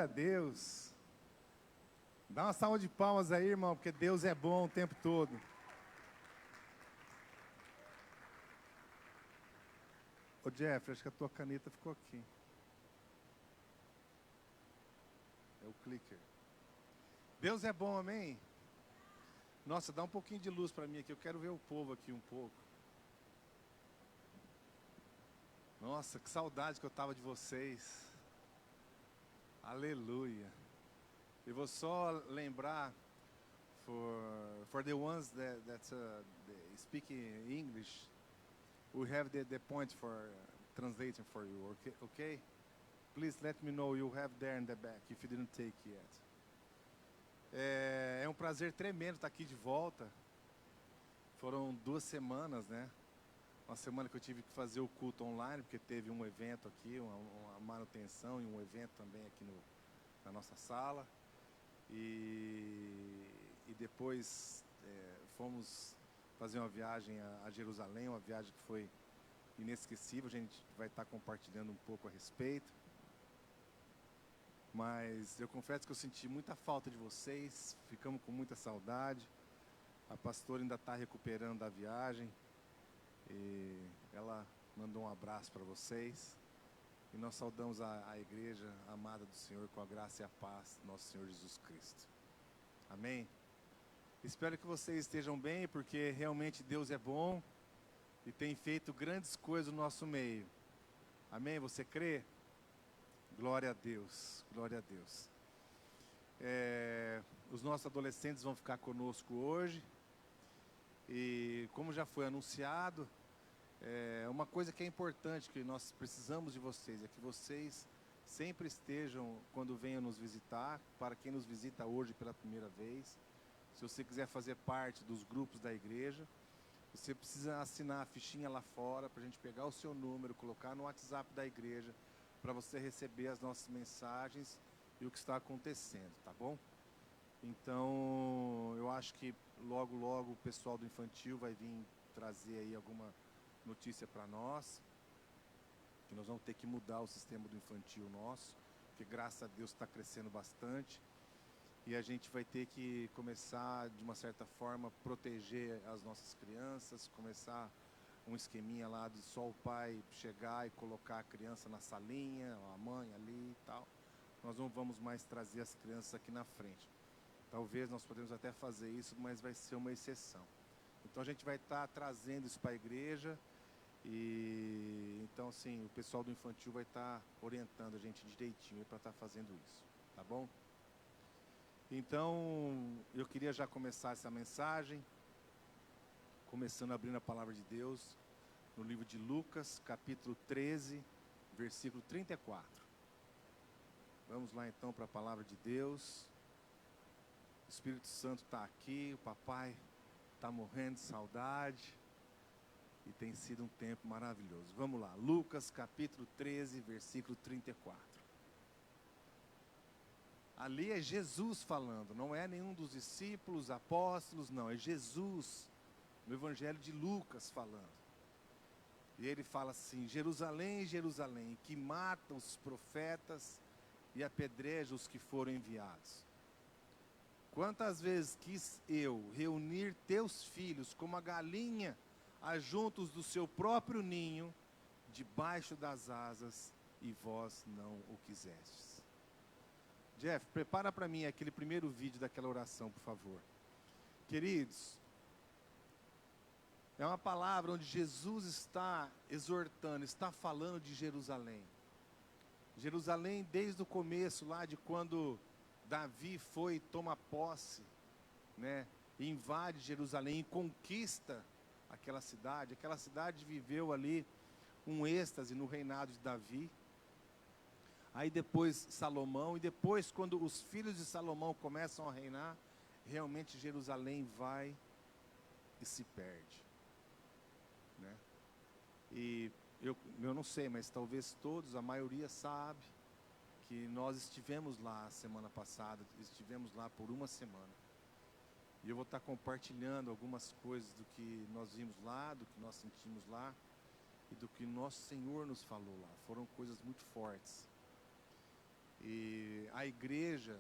Glória a Deus. Dá uma salva de palmas aí, irmão, porque Deus é bom o tempo todo. Ô Jeff, acho que a tua caneta ficou aqui. É o clicker. Deus é bom, amém? Nossa, dá um pouquinho de luz para mim aqui, eu quero ver o povo aqui um pouco. Nossa, que saudade que eu tava de vocês. Aleluia. Eu vou só lembrar, for the ones that speak English, we have the point for translating for you, okay? Please let me know you have there in the back, if you didn't take yet. É um prazer tremendo estar aqui de volta. Foram 2 semanas, né? Uma semana que eu tive que fazer o culto online, porque teve um evento aqui, uma manutenção e um evento também aqui na nossa sala. E depois fomos fazer uma viagem a Jerusalém, uma viagem que foi inesquecível. A gente vai estar compartilhando um pouco a respeito. Mas eu confesso que eu senti muita falta de vocês, ficamos com muita saudade. A pastora ainda está recuperando da viagem e ela mandou um abraço para vocês. E nós saudamos a igreja amada do Senhor com a graça e a paz do nosso Senhor Jesus Cristo. Amém? Espero que vocês estejam bem, porque realmente Deus é bom e tem feito grandes coisas no nosso meio. Amém? Você crê? Glória a Deus, glória a Deus. Os nossos adolescentes vão ficar conosco hoje. E como já foi anunciado, uma coisa que é importante, que nós precisamos de vocês, é que vocês sempre estejam, quando venham nos visitar, para quem nos visita hoje pela primeira vez, se você quiser fazer parte dos grupos da igreja, você precisa assinar a fichinha lá fora, para a gente pegar o seu número, colocar no WhatsApp da igreja, para você receber as nossas mensagens e o que está acontecendo, tá bom? Então, eu acho que logo, logo o pessoal do infantil vai vir trazer aí alguma notícia para nós, que nós vamos ter que mudar o sistema do infantil nosso, porque graças a Deus está crescendo bastante, e a gente vai ter que começar, de uma certa forma, proteger as nossas crianças, começar um esqueminha lá de só o pai chegar e colocar a criança na salinha, a mãe ali e tal. Nós não vamos mais trazer as crianças aqui na frente. Talvez nós podemos até fazer isso, mas vai ser uma exceção. Então a gente vai estar trazendo isso para a igreja e então assim, o pessoal do infantil vai estar orientando a gente direitinho para estar fazendo isso, tá bom? Então, eu queria já começar essa mensagem, começando abrindo a palavra de Deus, no livro de Lucas, capítulo 13, versículo 34. Vamos lá então para a palavra de Deus. O Espírito Santo está aqui, o papai está morrendo de saudade, e tem sido um tempo maravilhoso. Vamos lá, Lucas capítulo 13, versículo 34. Ali é Jesus falando, não é nenhum dos discípulos, apóstolos, não, é Jesus, no Evangelho de Lucas falando. E ele fala assim: Jerusalém, Jerusalém, que mata os profetas e apedreja os que foram enviados. Quantas vezes quis eu reunir teus filhos como a galinha ajuntos do seu próprio ninho, debaixo das asas, e vós não o quisestes. Jeff, prepara para mim aquele primeiro vídeo daquela oração, por favor. Queridos, é uma palavra onde Jesus está exortando, está falando de Jerusalém. Jerusalém desde o começo, lá de quando Davi foi e toma posse, né, invade Jerusalém e conquista aquela cidade. Aquela cidade viveu ali um êxtase no reinado de Davi. Aí depois Salomão, e depois quando os filhos de Salomão começam a reinar, realmente Jerusalém vai e se perde, né? E eu não sei, mas talvez todos, a maioria sabe, que nós estivemos lá a semana passada, estivemos lá por uma semana. E eu vou estar compartilhando algumas coisas do que nós vimos lá, do que nós sentimos lá, e do que nosso Senhor nos falou lá. Foram coisas muito fortes. E a igreja,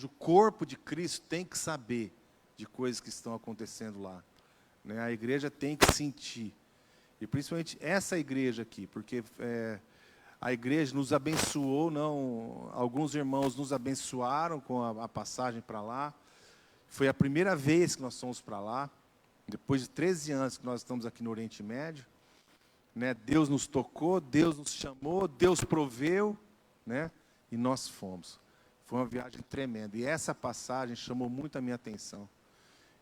o corpo de Cristo tem que saber de coisas que estão acontecendo lá, né? A igreja tem que sentir. E principalmente essa igreja aqui, porque a igreja nos abençoou, não, alguns irmãos nos abençoaram com a passagem para lá. Foi a primeira vez que nós fomos para lá, depois de 13 anos que nós estamos aqui no Oriente Médio, né? Deus nos tocou, Deus nos chamou, Deus proveu, né? E nós fomos. Foi uma viagem tremenda. E essa passagem chamou muito a minha atenção.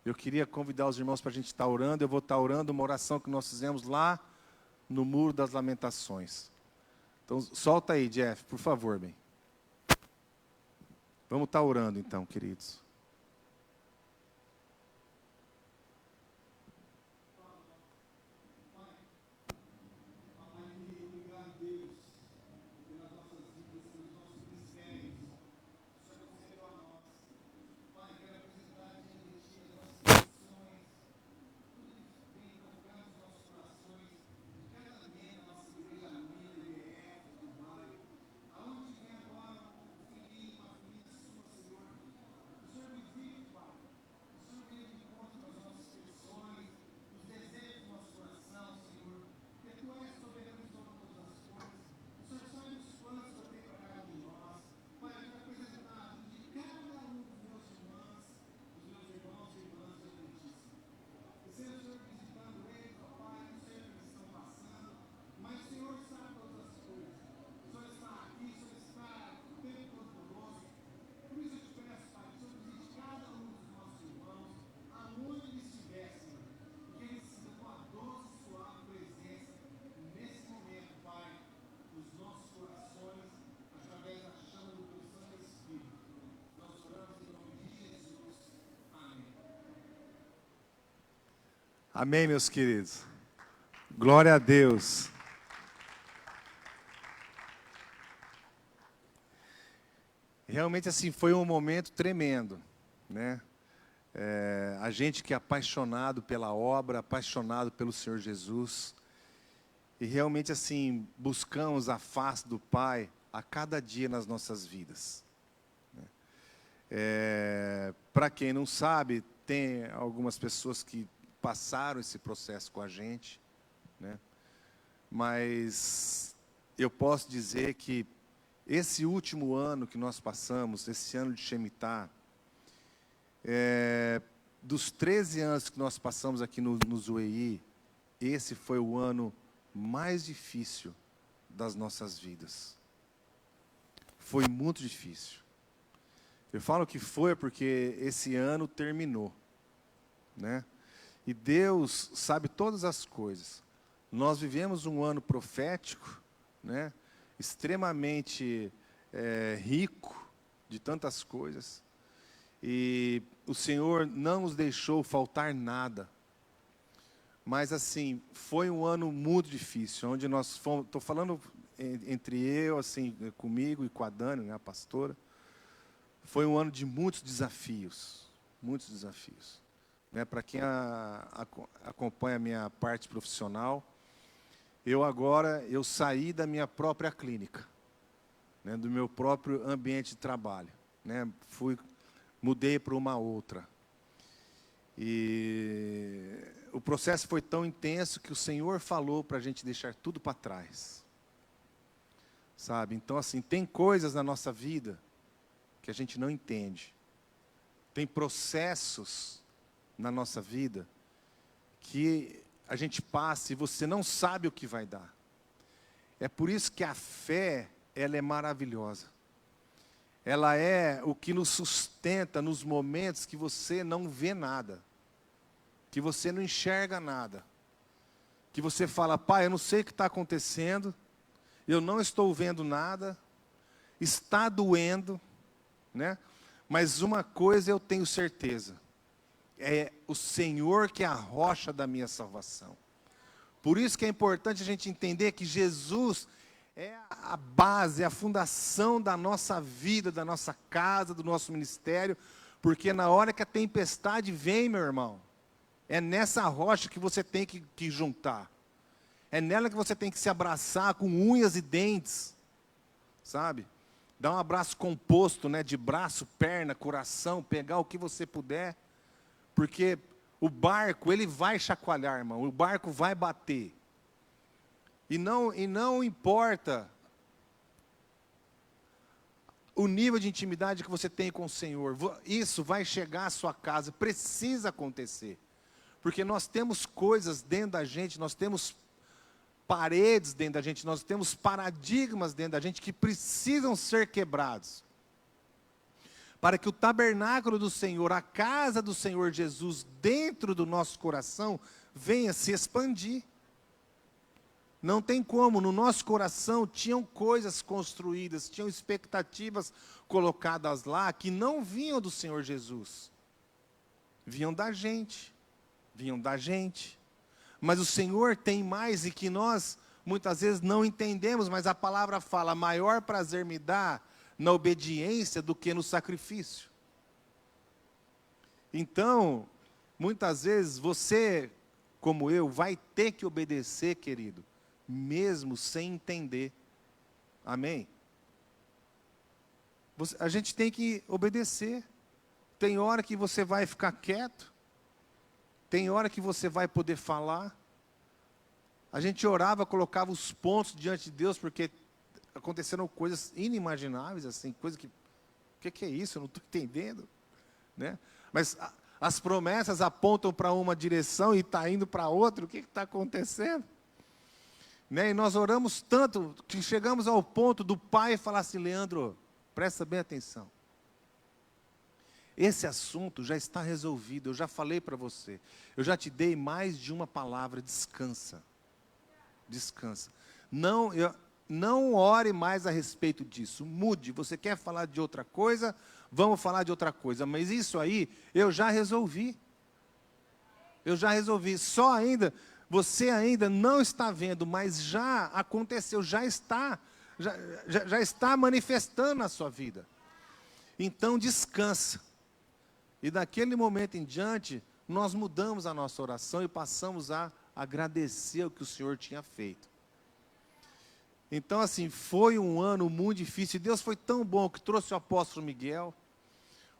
Eu queria convidar os irmãos para a gente estar orando. Eu vou estar orando uma oração que nós fizemos lá no Muro das Lamentações. Então, solta aí, Jeff, por favor, bem. Vamos estar orando então, queridos. Amém, meus queridos. Glória a Deus. Realmente, assim, foi um momento tremendo, né? A gente que é apaixonado pela obra, apaixonado pelo Senhor Jesus, e realmente, assim, buscamos a face do Pai a cada dia nas nossas vidas, né? Para quem não sabe, tem algumas pessoas que passaram esse processo com a gente, né? Mas eu posso dizer que esse último ano que nós passamos, esse ano de Shemitah, dos 13 anos que nós passamos aqui no Zuei, esse foi o ano mais difícil das nossas vidas. Foi muito difícil. Eu falo que foi porque esse ano terminou, né? E Deus sabe todas as coisas. Nós vivemos um ano profético, né? Extremamente rico de tantas coisas. E o Senhor não nos deixou faltar nada. Mas assim, foi um ano muito difícil, onde nós fomos, estou falando entre eu, assim, comigo e com a Dani, né, a pastora. Foi um ano de muitos desafios, né? Para quem acompanha a minha parte profissional, eu saí da minha própria clínica, né, do meu próprio ambiente de trabalho, né? Mudei para uma outra. E o processo foi tão intenso que o Senhor falou para a gente deixar tudo para trás, sabe? Então, assim, tem coisas na nossa vida que a gente não entende. Tem processos na nossa vida que a gente passa e você não sabe o que vai dar. É por isso que a fé, ela é maravilhosa. Ela é o que nos sustenta nos momentos que você não vê nada, que você não enxerga nada, que você fala: Pai, eu não sei o que está acontecendo, eu não estou vendo nada, está doendo, né? Mas uma coisa eu tenho certeza, é o Senhor que é a rocha da minha salvação. Por isso que é importante a gente entender que Jesus é a base, é a fundação da nossa vida, da nossa casa, do nosso ministério, porque na hora que a tempestade vem, meu irmão, é nessa rocha que você tem que juntar. É nela que você tem que se abraçar com unhas e dentes, sabe? dar um abraço composto, né, de braço, perna, coração, pegar o que você puder, porque o barco, ele vai chacoalhar, irmão, o barco vai bater. E não importa o nível de intimidade que você tem com o Senhor, isso vai chegar à sua casa, precisa acontecer. Porque nós temos coisas dentro da gente, nós temos paredes dentro da gente, nós temos paradigmas dentro da gente que precisam ser quebrados. Para que o tabernáculo do Senhor, a casa do Senhor Jesus, dentro do nosso coração, venha se expandir. Não tem como, no nosso coração tinham coisas construídas, tinham expectativas colocadas lá que não vinham do Senhor Jesus. Vinham da gente, Mas o Senhor tem mais e que nós muitas vezes não entendemos, mas a palavra fala: maior prazer me dá na obediência do que no sacrifício. Então, muitas vezes você, como eu, vai ter que obedecer, querido, mesmo sem entender. Amém? A gente tem que obedecer. Tem hora que você vai ficar quieto, tem hora que você vai poder falar. A gente orava, colocava os pontos diante de Deus, porque aconteceram coisas inimagináveis, assim, coisa que... O que é isso? Eu não estou entendendo. Né? Mas as promessas apontam para uma direção e está indo para outra. O que está acontecendo? Né? E nós oramos tanto, que chegamos ao ponto do pai falar assim: Leandro, presta bem atenção. Esse assunto já está resolvido, eu já falei para você. Eu já te dei mais de uma palavra: descansa. Descansa. Não ore mais a respeito disso. Mude. Você quer falar de outra coisa? Vamos falar de outra coisa. Mas isso aí, eu já resolvi. Eu já resolvi. Só ainda, você ainda não está vendo, mas já aconteceu, já está manifestando na sua vida. Então descansa. E daquele momento em diante, nós mudamos a nossa oração e passamos a agradecer o que o Senhor tinha feito. Então, assim, foi um ano muito difícil. Deus foi tão bom que trouxe o apóstolo Miguel.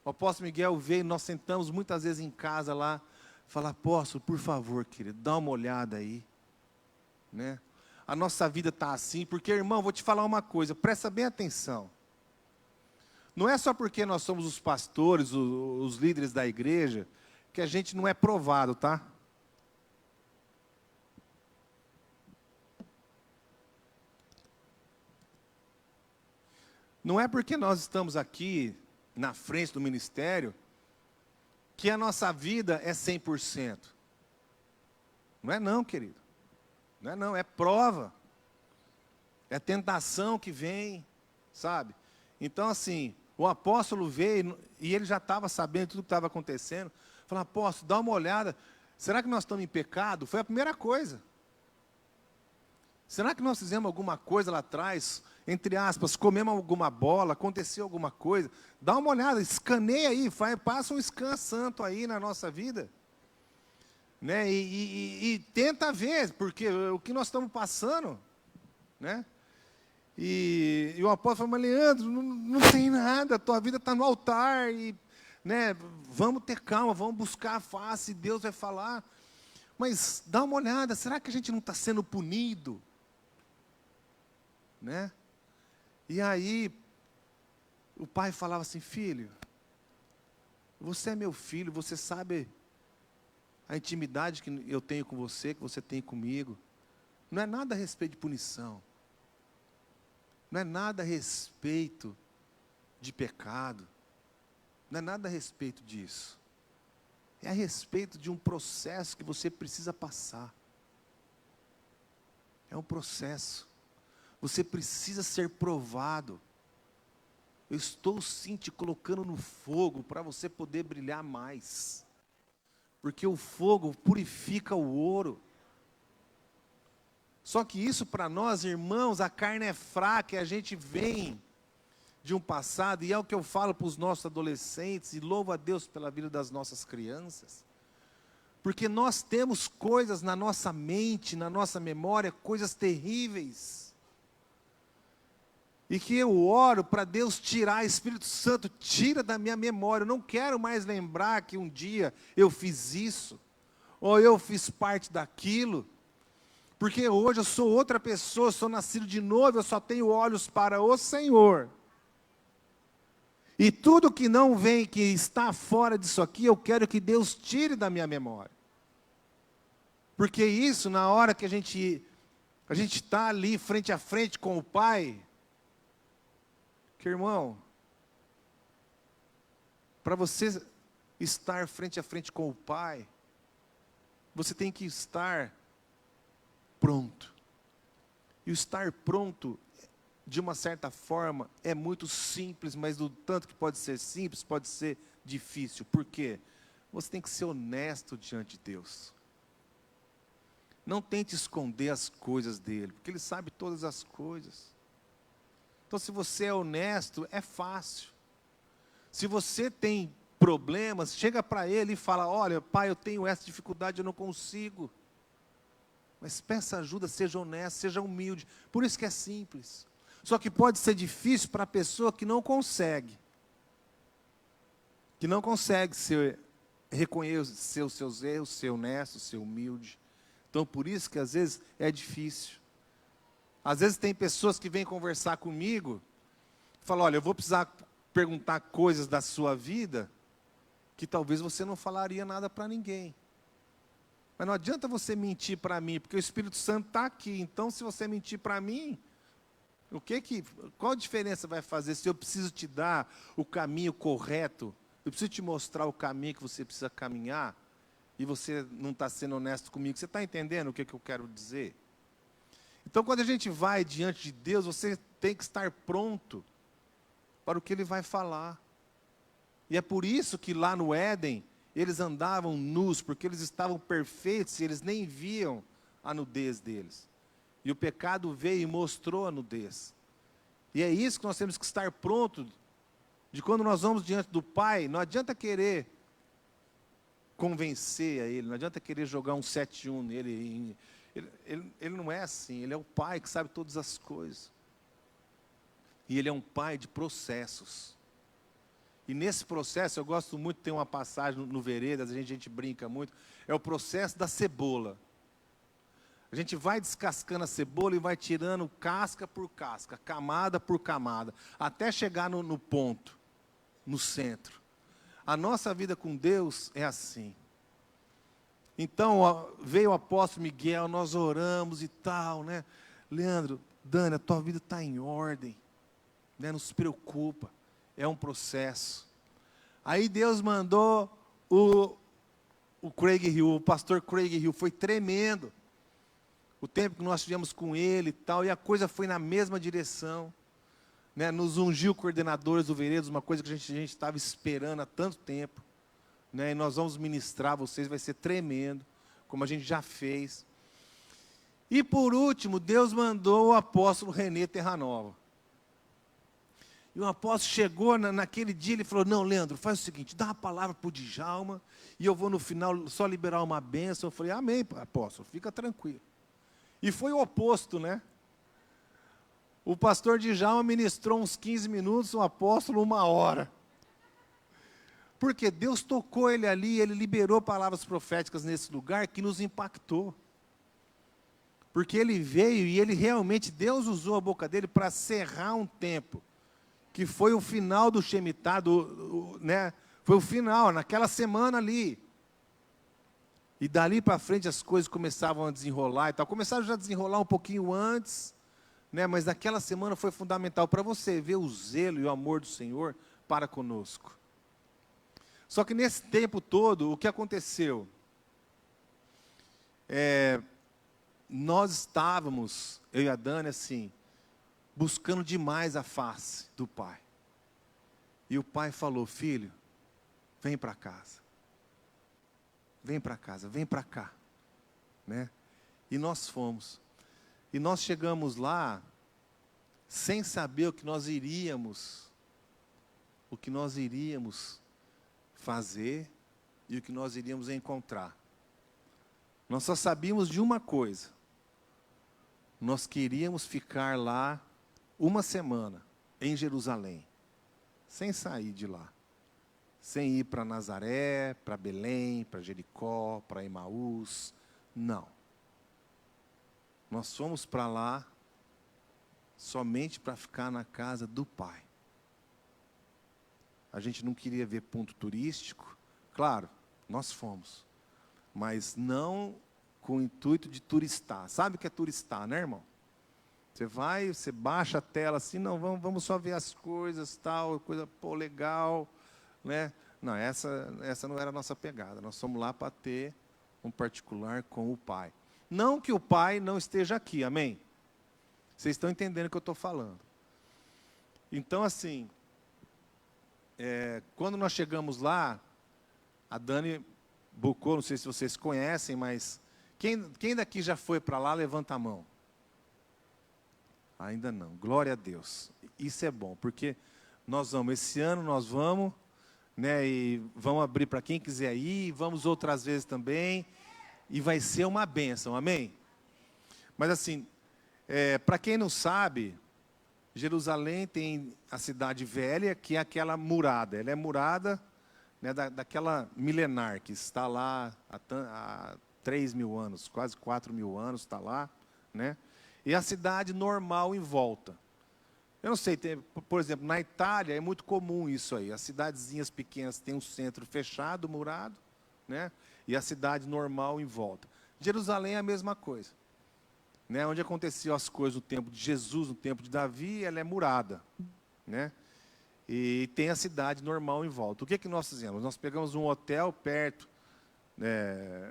O apóstolo Miguel veio, nós sentamos muitas vezes em casa lá, falar: apóstolo, por favor, querido, dá uma olhada aí. Né? A nossa vida está assim, porque, irmão, vou te falar uma coisa, presta bem atenção. Não é só porque nós somos os pastores, os líderes da igreja, que a gente não é provado, tá? Não é porque nós estamos aqui na frente do ministério que a nossa vida é 100%. Não é não, querido. Não é não, é prova. É tentação que vem, sabe? Então, assim, o apóstolo veio e ele já estava sabendo tudo o que estava acontecendo. Falou: apóstolo, dá uma olhada. Será que nós estamos em pecado? Foi a primeira coisa. Será que nós fizemos alguma coisa lá atrás, entre aspas, comemos alguma bola, aconteceu alguma coisa? Dá uma olhada, escaneia aí, passa um scan santo aí na nossa vida. Né? E tenta ver, porque o que nós estamos passando, né? E o apóstolo falou: mas Leandro, não tem nada, a tua vida está no altar, né? Vamos ter calma, vamos buscar a face, Deus vai falar. Mas dá uma olhada, será que a gente não está sendo punido? Né? E aí, o pai falava assim: filho, você é meu filho, você sabe a intimidade que eu tenho com você, que você tem comigo. Não é nada a respeito de punição. Não é nada a respeito de pecado. Não é nada a respeito disso. É a respeito de um processo que você precisa passar. É um processo. Você precisa ser provado. Eu estou sim te colocando no fogo para você poder brilhar mais. Porque o fogo purifica o ouro. Só que isso para nós, irmãos, a carne é fraca e a gente vem de um passado, e é o que eu falo para os nossos adolescentes, e louvo a Deus pela vida das nossas crianças. Porque nós temos coisas na nossa mente, na nossa memória, coisas terríveis. E que eu oro para Deus tirar, Espírito Santo, tira da minha memória. Eu não quero mais lembrar que um dia eu fiz isso, ou eu fiz parte daquilo, porque hoje eu sou outra pessoa, eu sou nascido de novo, eu só tenho olhos para o Senhor. E tudo que não vem, que está fora disso aqui, eu quero que Deus tire da minha memória. Porque isso, na hora que a gente está ali frente a frente com o Pai, que irmão, para você estar frente a frente com o Pai, você tem que estar pronto. E o estar pronto, de uma certa forma, é muito simples, mas do tanto que pode ser simples, pode ser difícil. Por quê? Você tem que ser honesto diante de Deus. Não tente esconder as coisas dele, porque ele sabe todas as coisas. Então, se você é honesto, é fácil. Se você tem problemas, chega para ele e fala: olha, pai, eu tenho essa dificuldade, eu não consigo. Mas peça ajuda, seja honesto, seja humilde. Por isso que é simples. Só que pode ser difícil para a pessoa que não consegue. Que não consegue reconhecer os seus erros, ser honesto, ser humilde. Então, por isso que às vezes é difícil. Às vezes tem pessoas que vêm conversar comigo, falam: olha, eu vou precisar perguntar coisas da sua vida, que talvez você não falaria nada para ninguém. Mas não adianta você mentir para mim, porque o Espírito Santo está aqui. Então, se você mentir para mim, qual a diferença vai fazer se eu preciso te dar o caminho correto? Eu preciso te mostrar o caminho que você precisa caminhar, e você não está sendo honesto comigo. Você está entendendo o que eu quero dizer? Então, quando a gente vai diante de Deus, você tem que estar pronto para o que Ele vai falar. E é por isso que lá no Éden, eles andavam nus, porque eles estavam perfeitos e eles nem viam a nudez deles. E o pecado veio e mostrou a nudez. E é isso que nós temos que estar pronto, de quando nós vamos diante do Pai. Não adianta querer convencer a Ele, não adianta querer jogar um 7-1 nele. Ele não é assim, Ele é o Pai que sabe todas as coisas. E Ele é um Pai de processos. E nesse processo, eu gosto muito, tem uma passagem no Veredas, a gente brinca muito, é o processo da cebola. A gente vai descascando a cebola e vai tirando casca por casca, camada por camada, até chegar no ponto, no centro. A nossa vida com Deus é assim. Então, veio o apóstolo Miguel, nós oramos e tal, né? Leandro, Dani, a tua vida está em ordem, né? Não se preocupa, é um processo. Aí Deus mandou o Craig Hill, o pastor Craig Hill, foi tremendo. O tempo que nós tivemos com ele e tal, e a coisa foi na mesma direção. Né? Nos ungiu coordenadores do Veredas, uma coisa que a gente estava esperando há tanto tempo. Né? E nós vamos ministrar vocês, vai ser tremendo, como a gente já fez. E por último, Deus mandou o apóstolo Renê Terranova. E o apóstolo chegou naquele dia, ele falou: não, Leandro, faz o seguinte, dá a palavra para o Djalma, e eu vou no final só liberar uma bênção. Eu falei: amém, apóstolo, fica tranquilo. E foi o oposto, né? O pastor Djalma ministrou uns 15 minutos, o apóstolo 1 hora. Porque Deus tocou ele ali, ele liberou palavras proféticas nesse lugar que nos impactou. Porque ele veio e ele realmente, Deus usou a boca dele para cerrar um tempo, que foi o final do Shemitah, né? Foi o final, naquela semana ali. E dali para frente as coisas começavam a desenrolar e tal. Começaram já a desenrolar um pouquinho antes, né? Mas naquela semana foi fundamental para você ver o zelo e o amor do Senhor para conosco. Só que nesse tempo todo, o que aconteceu? Nós estávamos, eu e a Dani, assim, buscando demais a face do Pai. E o Pai falou: filho, vem para casa. Vem para casa, vem para cá. Né? E nós fomos. E nós chegamos lá sem saber o que nós iríamos fazer e o que nós iríamos encontrar. Nós só sabíamos de uma coisa: nós queríamos ficar lá uma semana. em Jerusalém, sem sair de lá, sem ir para Nazaré, para Belém, para Jericó, para Emaús, não. Nós fomos para lá somente para ficar na casa do Pai. A gente não queria ver ponto turístico, claro, nós fomos, mas não com o intuito de turistar. Sabe o que é turistar, né, irmão? Você vai, você baixa a tela assim, não, vamos só ver as coisas, tal, coisa, pô, legal, né? Não, essa não era a nossa pegada. Nós fomos lá para ter um particular com o Pai. Não que o Pai não esteja aqui, amém? Vocês estão entendendo o que eu estou falando. Então, assim, quando nós chegamos lá, a Dani bucou, não sei se vocês conhecem, mas quem daqui já foi para lá, levanta a mão. Ainda não, glória a Deus. Isso é bom, porque nós vamos, esse ano nós vamos, né, e vamos abrir para quem quiser ir, vamos outras vezes também, e vai ser uma bênção, amém? Mas assim, para quem não sabe, Jerusalém tem a cidade velha, que é aquela murada, ela é murada, né, daquela milenar, que está lá há 3.000 anos, quase 4.000 anos está lá, né? E a cidade normal em volta. Eu não sei, por exemplo, na Itália é muito comum isso aí. As cidadezinhas pequenas têm um centro fechado, murado, né? E a cidade normal em volta. Jerusalém é a mesma coisa. Né? Onde aconteciam as coisas no tempo de Jesus, no tempo de Davi, ela é murada. Né? E tem a cidade normal em volta. O que nós fizemos? Nós pegamos um hotel perto,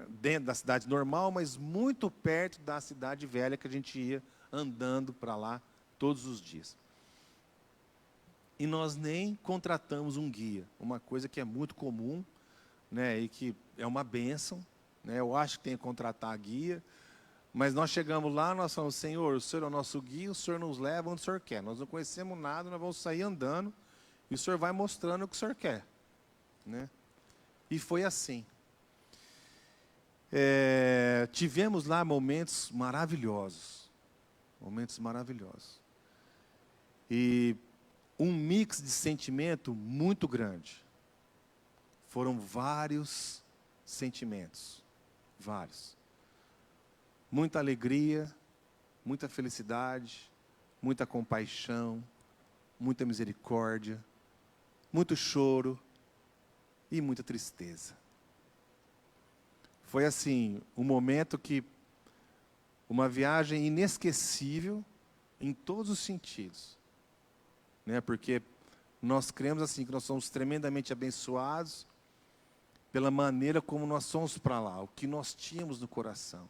dentro da cidade normal, mas muito perto da cidade velha, que a gente ia andando para lá todos os dias. E nós nem contratamos um guia, uma coisa que é muito comum, né, e que é uma bênção, né, eu acho que tem que contratar guia, mas nós chegamos lá, nós falamos, Senhor, o Senhor é o nosso guia, o Senhor nos leva onde o Senhor quer. Nós não conhecemos nada, nós vamos sair andando, e o Senhor vai mostrando o que o Senhor quer. Né? E foi assim. Tivemos lá momentos maravilhosos. Momentos maravilhosos. E um mix de sentimento muito grande. Foram vários sentimentos. Vários. Muita alegria, muita felicidade, muita compaixão, muita misericórdia, muito choro e muita tristeza. Foi assim, um momento que, uma viagem inesquecível em todos os sentidos. Né? Porque nós cremos assim, que nós somos tremendamente abençoados pela maneira como nós fomos para lá, o que nós tínhamos no coração,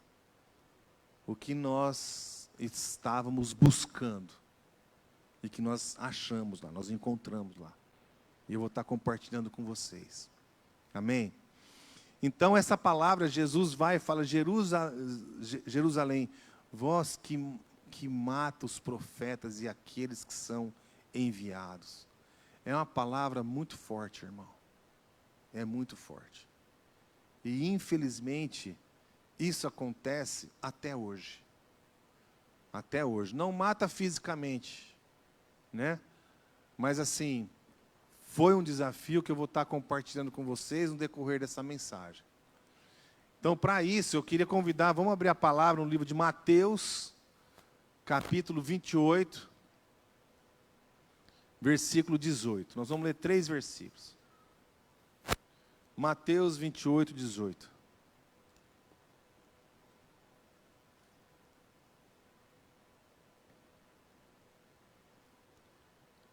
o que nós estávamos buscando e que nós achamos lá, nós encontramos lá. E eu vou estar compartilhando com vocês. Amém? Então, essa palavra, Jesus vai e fala, Jerusalém, vós que mata os profetas e aqueles que são enviados. É uma palavra muito forte, irmão. É muito forte. E, infelizmente, isso acontece até hoje. Até hoje. Não mata fisicamente, né? Mas, assim, foi um desafio que eu vou estar compartilhando com vocês no decorrer dessa mensagem. Então, para isso, eu queria convidar, vamos abrir a palavra no livro de Mateus, capítulo 28, versículo 18. Nós vamos ler 3 versículos. Mateus 28, 18.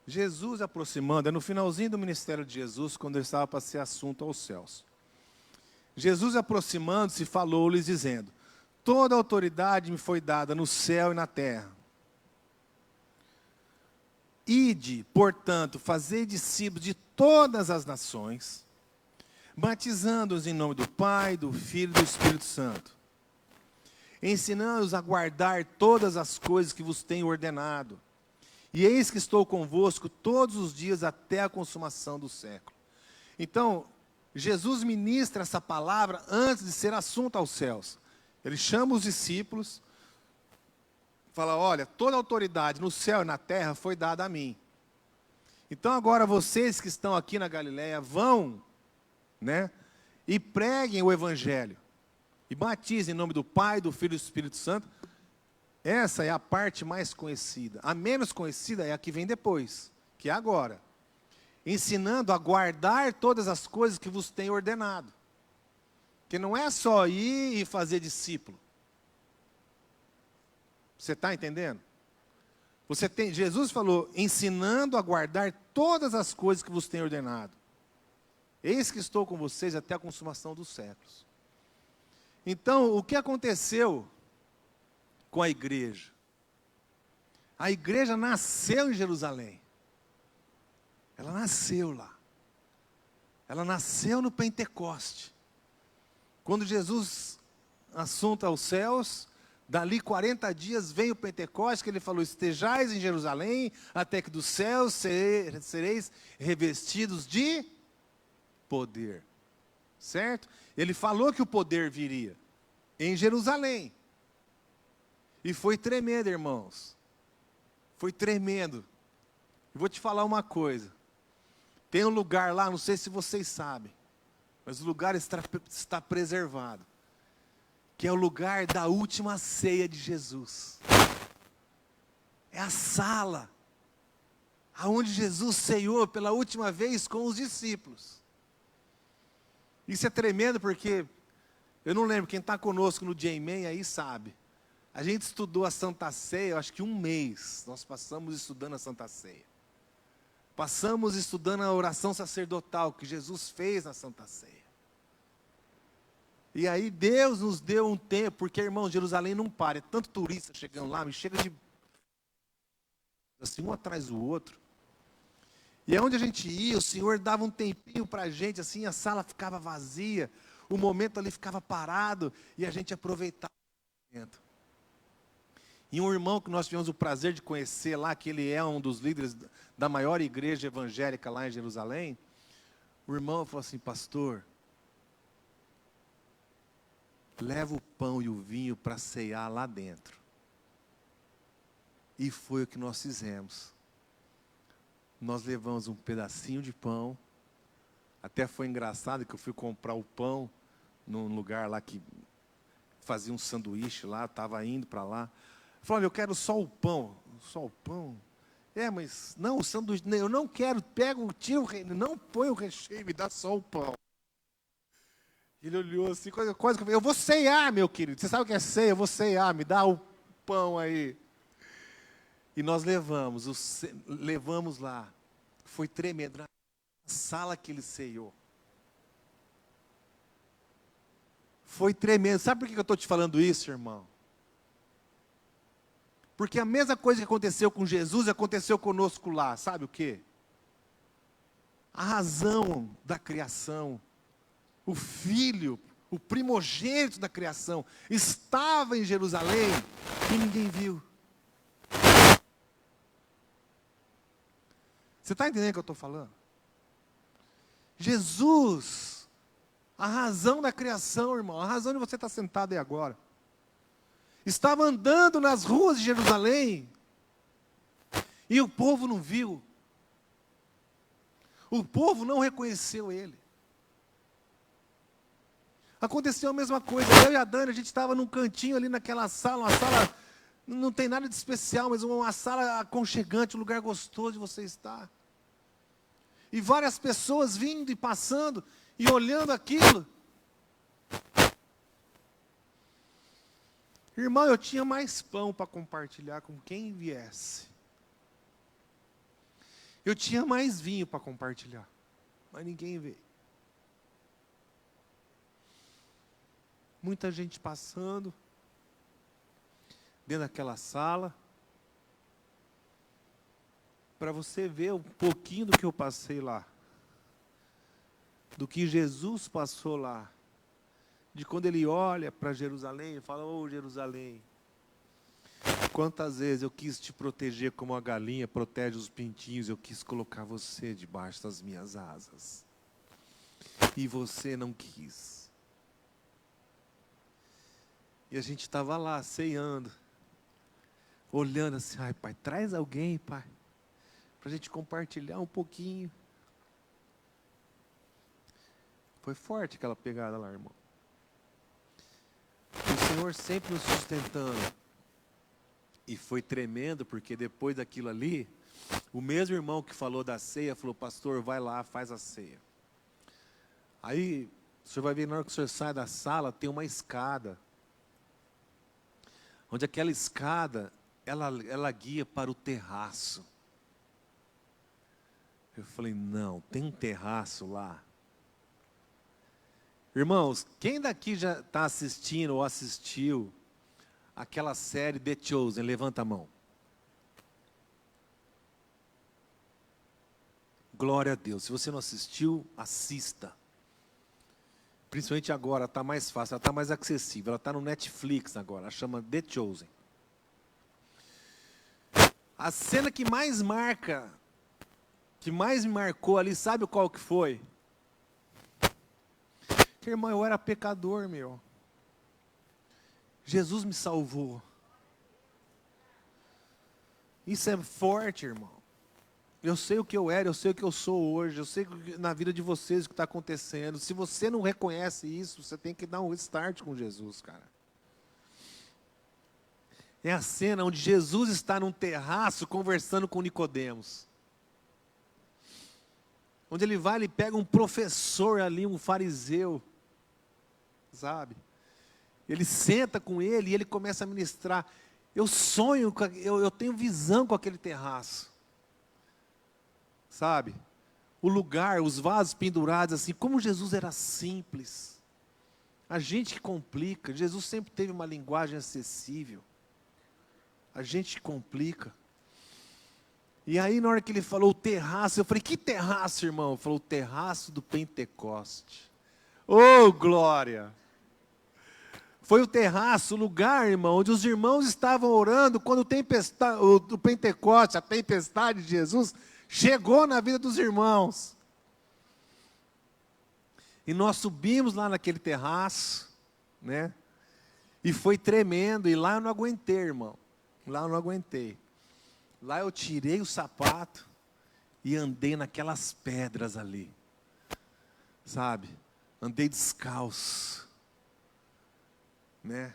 Jesus aproximando, é no finalzinho do ministério de Jesus, quando ele estava para ser assunto aos céus. Jesus aproximando-se, falou-lhes dizendo, toda autoridade me foi dada no céu e na terra. Ide, portanto, fazei discípulos de todas as nações, batizando-os em nome do Pai, do Filho e do Espírito Santo, ensinando-os a guardar todas as coisas que vos tenho ordenado. E eis que estou convosco todos os dias até a consumação do século. Então, Jesus ministra essa palavra antes de ser assunto aos céus. Ele chama os discípulos, fala, olha, toda autoridade no céu e na terra foi dada a mim. Então agora vocês que estão aqui na Galileia vão, né, e preguem o Evangelho. E batizem em nome do Pai, do Filho e do Espírito Santo. Essa é a parte mais conhecida. A menos conhecida é a que vem depois, que é agora. Ensinando a guardar todas as coisas que vos tenho ordenado. Que não é só ir e fazer discípulo. Você está entendendo? Jesus falou, ensinando a guardar todas as coisas que vos tenho ordenado. Eis que estou com vocês até a consumação dos séculos. Então, o que aconteceu com a igreja? A igreja nasceu em Jerusalém. Ela nasceu lá. Ela nasceu no Pentecoste. Quando Jesus assunta aos céus, dali 40 dias vem o Pentecoste, que ele falou, estejais em Jerusalém, até que dos céus sereis revestidos de poder. Certo? Ele falou que o poder viria em Jerusalém. E foi tremendo, irmãos. Foi tremendo. Eu vou te falar uma coisa. Tem um lugar lá, não sei se vocês sabem, mas o lugar está preservado, que é o lugar da última ceia de Jesus. É a sala aonde Jesus ceiou pela última vez com os discípulos. Isso é tremendo porque, eu não lembro, quem está conosco no J-Man aí sabe. A gente estudou a Santa Ceia, eu acho que um mês, nós passamos estudando a Santa Ceia. Passamos estudando a oração sacerdotal que Jesus fez na Santa Ceia. E aí Deus nos deu um tempo, porque, irmão, Jerusalém não para, é tanto turista chegando lá, me chega de assim, um atrás do outro. E é onde a gente ia, o Senhor dava um tempinho para a gente, assim, a sala ficava vazia, o momento ali ficava parado, e a gente aproveitava o momento. E um irmão que nós tivemos o prazer de conhecer lá, que ele é um dos líderes da maior igreja evangélica lá em Jerusalém, o irmão falou assim, pastor, leva o pão e o vinho para ceiar lá dentro. E foi o que nós fizemos. Nós levamos um pedacinho de pão, até foi engraçado que eu fui comprar o pão num lugar lá que fazia um sanduíche lá, estava indo para lá. Falou, olha, eu quero só o pão. Só o pão? É, mas não, o sanduíche, eu não quero, tira o recheio, não põe o recheio, me dá só o pão. Ele olhou assim, quase que eu vou ceiar, meu querido. Você sabe o que é ceia? Eu vou ceiar, me dá o pão aí. E nós levamos lá. Foi tremendo. Na sala que ele ceiou. Foi tremendo. Sabe por que eu estou te falando isso, irmão? Porque a mesma coisa que aconteceu com Jesus, aconteceu conosco lá. Sabe o quê? A razão da criação. O Filho, o primogênito da criação, estava em Jerusalém e ninguém viu. Você está entendendo o que eu estou falando? Jesus, a razão da criação, irmão, a razão de você estar sentado aí agora, estava andando nas ruas de Jerusalém e o povo não viu. O povo não reconheceu ele. Aconteceu a mesma coisa, eu e a Dani, a gente estava num cantinho ali naquela sala, uma sala, não tem nada de especial, mas uma sala aconchegante, um lugar gostoso de você estar. E várias pessoas vindo e passando, e olhando aquilo. Irmão, eu tinha mais pão para compartilhar com quem viesse. Eu tinha mais vinho para compartilhar, mas ninguém veio. Muita gente passando, dentro daquela sala, para você ver um pouquinho do que eu passei lá, do que Jesus passou lá, de quando ele olha para Jerusalém e fala, ô Jerusalém, quantas vezes eu quis te proteger como a galinha protege os pintinhos, eu quis colocar você debaixo das minhas asas, e você não quis. E a gente estava lá, ceando, olhando assim, ai pai, traz alguém, pai. para a gente compartilhar um pouquinho. Foi forte aquela pegada lá, irmão. O Senhor sempre nos sustentando. E foi tremendo, porque depois daquilo ali, o mesmo irmão que falou da ceia, falou, pastor, vai lá, faz a ceia. Aí, o senhor vai ver, na hora que o senhor sai da sala, tem uma escada. Onde aquela escada, ela guia para o terraço. Eu falei, não, tem um terraço lá. Irmãos, quem daqui já está assistindo ou assistiu aquela série The Chosen? Levanta a mão. Glória a Deus. Se você não assistiu, assista. Principalmente agora, está mais fácil, ela está mais acessível. Ela está no Netflix agora, ela chama The Chosen. A cena que mais marca, que mais me marcou ali, sabe qual que foi? Que, irmão, eu era pecador, meu. Jesus me salvou. Isso é forte, irmão. Eu sei o que eu era, eu sei o que eu sou hoje, eu sei na vida de vocês o que está acontecendo. Se você não reconhece isso, você tem que dar um restart com Jesus, cara. É a cena onde Jesus está num terraço conversando com Nicodemos. Onde ele vai, ele pega um professor ali, um fariseu, sabe? Ele senta com ele e ele começa a ministrar. Eu sonho, eu tenho visão com aquele terraço. Sabe? O lugar, os vasos pendurados assim, como Jesus era simples. A gente que complica, Jesus sempre teve uma linguagem acessível. A gente complica. E aí na hora que ele falou o terraço, eu falei, que terraço, irmão? Ele falou, o terraço do Pentecoste. Oh, glória! Foi o terraço, o lugar, irmão, onde os irmãos estavam orando quando o Pentecoste, a tempestade de Jesus, chegou na vida dos irmãos. E nós subimos lá naquele terraço, né? E foi tremendo, e lá eu não aguentei, irmão. Lá eu não aguentei. Lá eu tirei o sapato e andei naquelas pedras ali. Sabe? Andei descalço. Né?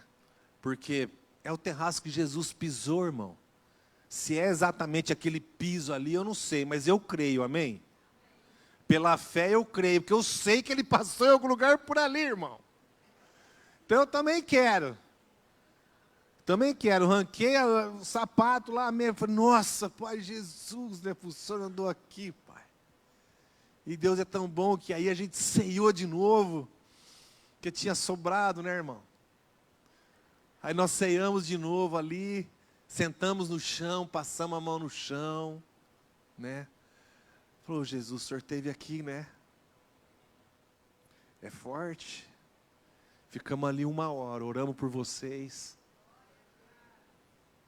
Porque é o terraço que Jesus pisou, irmão. Se é exatamente aquele piso ali, eu não sei, mas eu creio, amém? Pela fé eu creio, porque eu sei que ele passou em algum lugar por ali, irmão. Então eu também quero. Ranquei o sapato lá mesmo. Falei, nossa, Pai Jesus, né? O Senhor andou aqui, Pai. E Deus é tão bom que aí a gente ceiou de novo. Que tinha sobrado, né, irmão? Aí nós ceiamos de novo ali. Sentamos no chão, passamos a mão no chão. Né? Falou, Jesus, o Senhor esteve aqui, né? É forte. Ficamos ali 1 hora, oramos por vocês.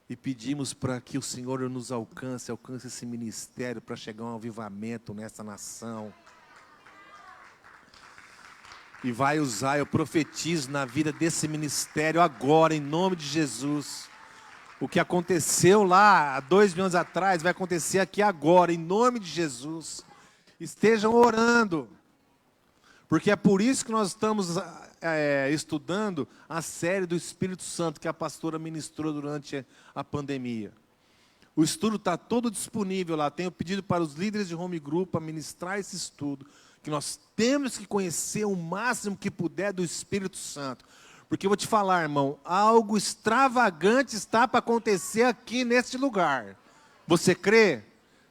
E pedimos para que o Senhor nos alcance esse ministério para chegar a um avivamento nessa nação. E vai usar, eu profetizo na vida desse ministério agora, em nome de Jesus. O que aconteceu lá há 2 anos atrás, vai acontecer aqui agora, em nome de Jesus. Estejam orando. Porque é por isso que nós estamos estudando a série do Espírito Santo que a pastora ministrou durante a pandemia. O estudo está todo disponível lá. Tenho pedido para os líderes de home group a ministrar esse estudo, que nós temos que conhecer o máximo que puder do Espírito Santo. Porque eu vou te falar, irmão, algo extravagante está para acontecer aqui neste lugar. Você crê?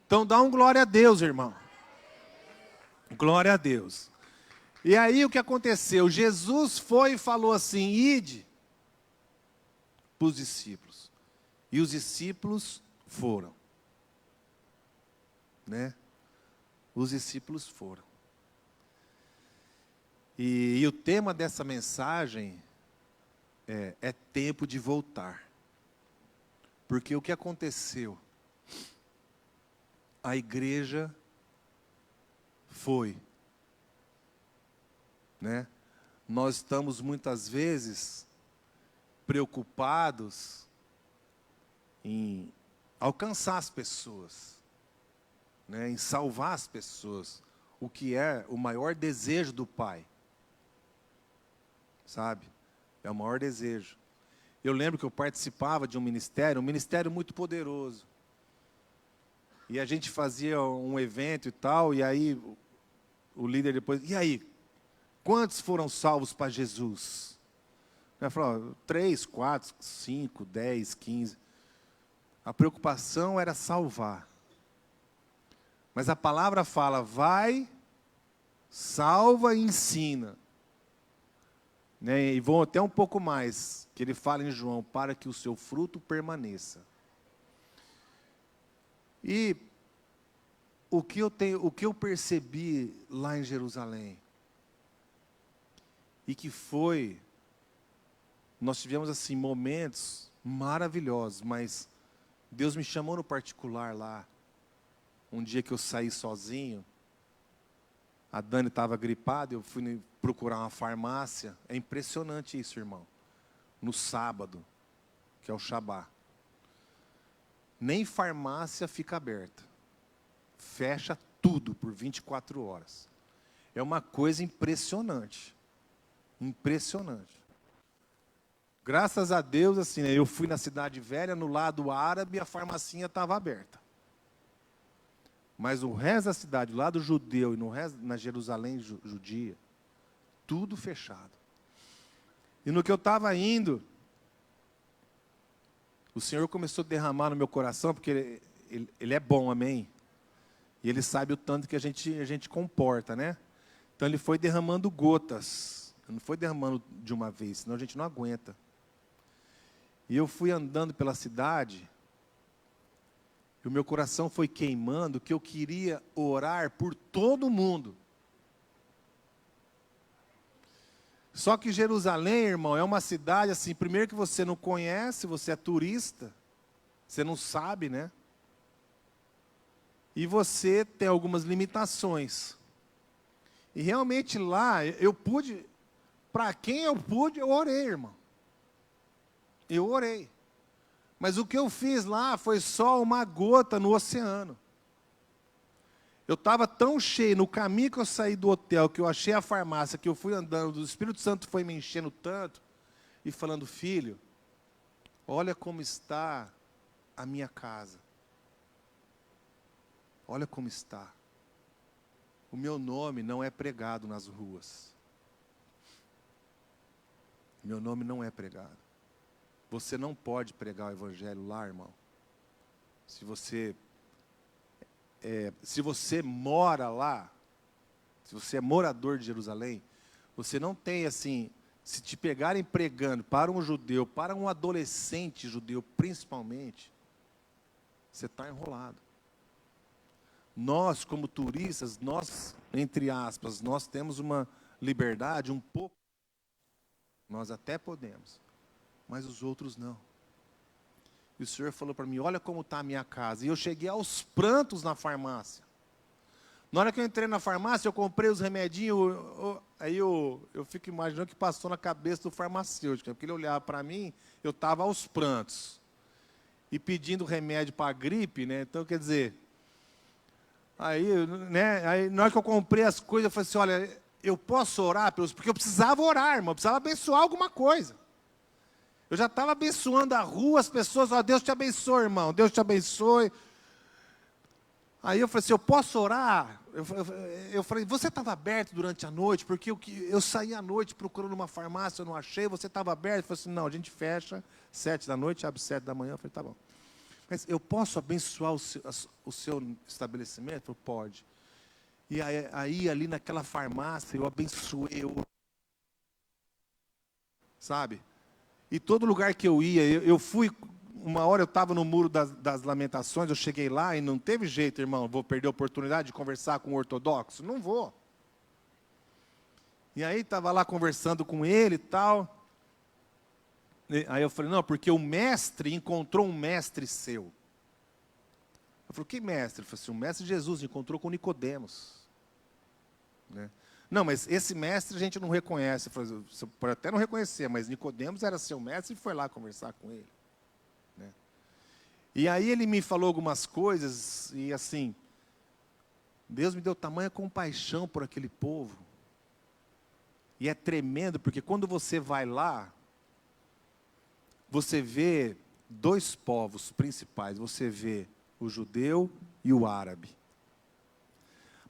Então dá um glória a Deus, irmão. Glória a Deus. E aí o que aconteceu? Jesus foi e falou assim, ide para os discípulos. E os discípulos foram. Né? Os discípulos foram. E o tema dessa mensagem é tempo de voltar. Porque o que aconteceu? A igreja foi. Né? Nós estamos muitas vezes preocupados em alcançar as pessoas. né, em salvar as pessoas, o que é o maior desejo do Pai. Sabe? É o maior desejo. Eu lembro que eu participava de um ministério muito poderoso. E a gente fazia um evento e tal, e aí o líder depois, e aí, quantos foram salvos para Jesus? Ele falou, 3, 4, 5, 10, 15. A preocupação era salvar. Mas a palavra fala, vai, salva e ensina. Né? E vão até um pouco mais, que ele fala em João, para que o seu fruto permaneça. E o que eu percebi lá em Jerusalém, e que foi, nós tivemos assim momentos maravilhosos, mas Deus me chamou no particular lá, um dia que eu saí sozinho, a Dani estava gripada, eu fui procurar uma farmácia, é impressionante isso, irmão, no sábado, que é o Shabá, nem farmácia fica aberta, fecha tudo por 24 horas, é uma coisa impressionante, impressionante. Graças a Deus, assim, né, eu fui na Cidade Velha, no lado árabe, a farmacinha estava aberta. Mas o resto da cidade, o lado judeu e no resto, na Jerusalém judia, tudo fechado. E no que eu estava indo, o Senhor começou a derramar no meu coração, porque Ele é bom, amém? E Ele sabe o tanto que a gente comporta, né? Então Ele foi derramando gotas, não foi derramando de uma vez, senão a gente não aguenta. E eu fui andando pela cidade, e o meu coração foi queimando, que eu queria orar por todo mundo. Só que Jerusalém, irmão, é uma cidade assim, primeiro que você não conhece, você é turista, você não sabe, né? E você tem algumas limitações. E realmente lá, eu pude, para quem eu pude, eu orei, irmão. Eu orei. Mas o que eu fiz lá foi só uma gota no oceano. Eu estava tão cheio, no caminho que eu saí do hotel, que eu achei a farmácia, que eu fui andando, o Espírito Santo foi me enchendo tanto, e falando, filho, olha como está a minha casa. Olha como está. O meu nome não é pregado nas ruas. Meu nome não é pregado. Você não pode pregar o evangelho lá, irmão. Se você mora lá, se você é morador de Jerusalém, você não tem assim, se te pegarem pregando para um judeu, para um adolescente judeu principalmente, você está enrolado. Nós, como turistas, nós, entre aspas, nós temos uma liberdade um pouco, nós até podemos, mas os outros não. E o Senhor falou para mim, olha como está a minha casa. E eu cheguei aos prantos na farmácia. Na hora que eu entrei na farmácia, eu comprei os remedinhos, aí eu fico imaginando o que passou na cabeça do farmacêutico. Porque ele olhava para mim, eu estava aos prantos. E pedindo remédio para a gripe, né? Então, quer dizer, aí na hora que eu comprei as coisas, eu falei assim, olha, eu posso orar pelos... Porque eu precisava orar, irmão, eu precisava abençoar alguma coisa. Eu já estava abençoando a rua, as pessoas, ó, Deus te abençoe, irmão, Deus te abençoe. Aí eu falei assim, eu posso orar? Eu falei, você estava aberto durante a noite? Porque eu saí à noite procurando uma farmácia, eu não achei, você estava aberto? Eu falei assim, não, a gente fecha 7 da noite, abre 7 da manhã. Eu falei, tá bom. Mas eu posso abençoar o seu estabelecimento? Eu falei, pode. E aí ali naquela farmácia, eu abençoei, sabe? E todo lugar que eu ia, eu fui, uma hora eu estava no Muro das Lamentações, eu cheguei lá e não teve jeito, irmão, vou perder a oportunidade de conversar com o ortodoxo? Não vou. E aí estava lá conversando com ele e tal. Aí eu falei, não, porque o mestre encontrou um mestre seu. Eu falei, que mestre? Ele falou assim, o mestre Jesus encontrou com Nicodemos. Né? Não, mas esse mestre a gente não reconhece. Eu falei, você pode até não reconhecer, mas Nicodemos era seu mestre e foi lá conversar com ele. Né? E aí ele me falou algumas coisas, e assim, Deus me deu tamanha compaixão por aquele povo. E é tremendo, porque quando você vai lá, você vê dois povos principais. Você vê o judeu e o árabe.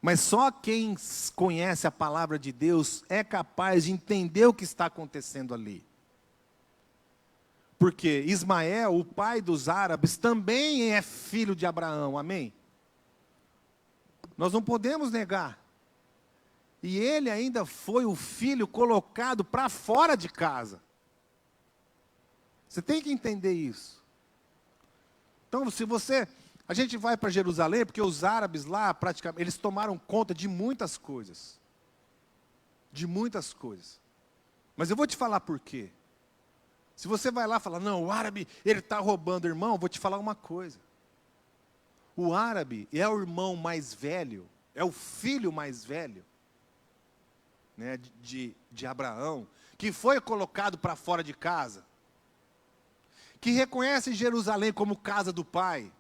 Mas só quem conhece a palavra de Deus é capaz de entender o que está acontecendo ali. Porque Ismael, o pai dos árabes, também é filho de Abraão, amém? Nós não podemos negar. E ele ainda foi o filho colocado para fora de casa. Você tem que entender isso. Então, a gente vai para Jerusalém, porque os árabes lá, praticamente, eles tomaram conta de muitas coisas. De muitas coisas. Mas eu vou te falar por quê. Se você vai lá e falar, não, o árabe, ele está roubando, irmão, eu vou te falar uma coisa. O árabe é o irmão mais velho, é o filho mais velho, né, de Abraão, que foi colocado para fora de casa, que reconhece Jerusalém como casa do pai,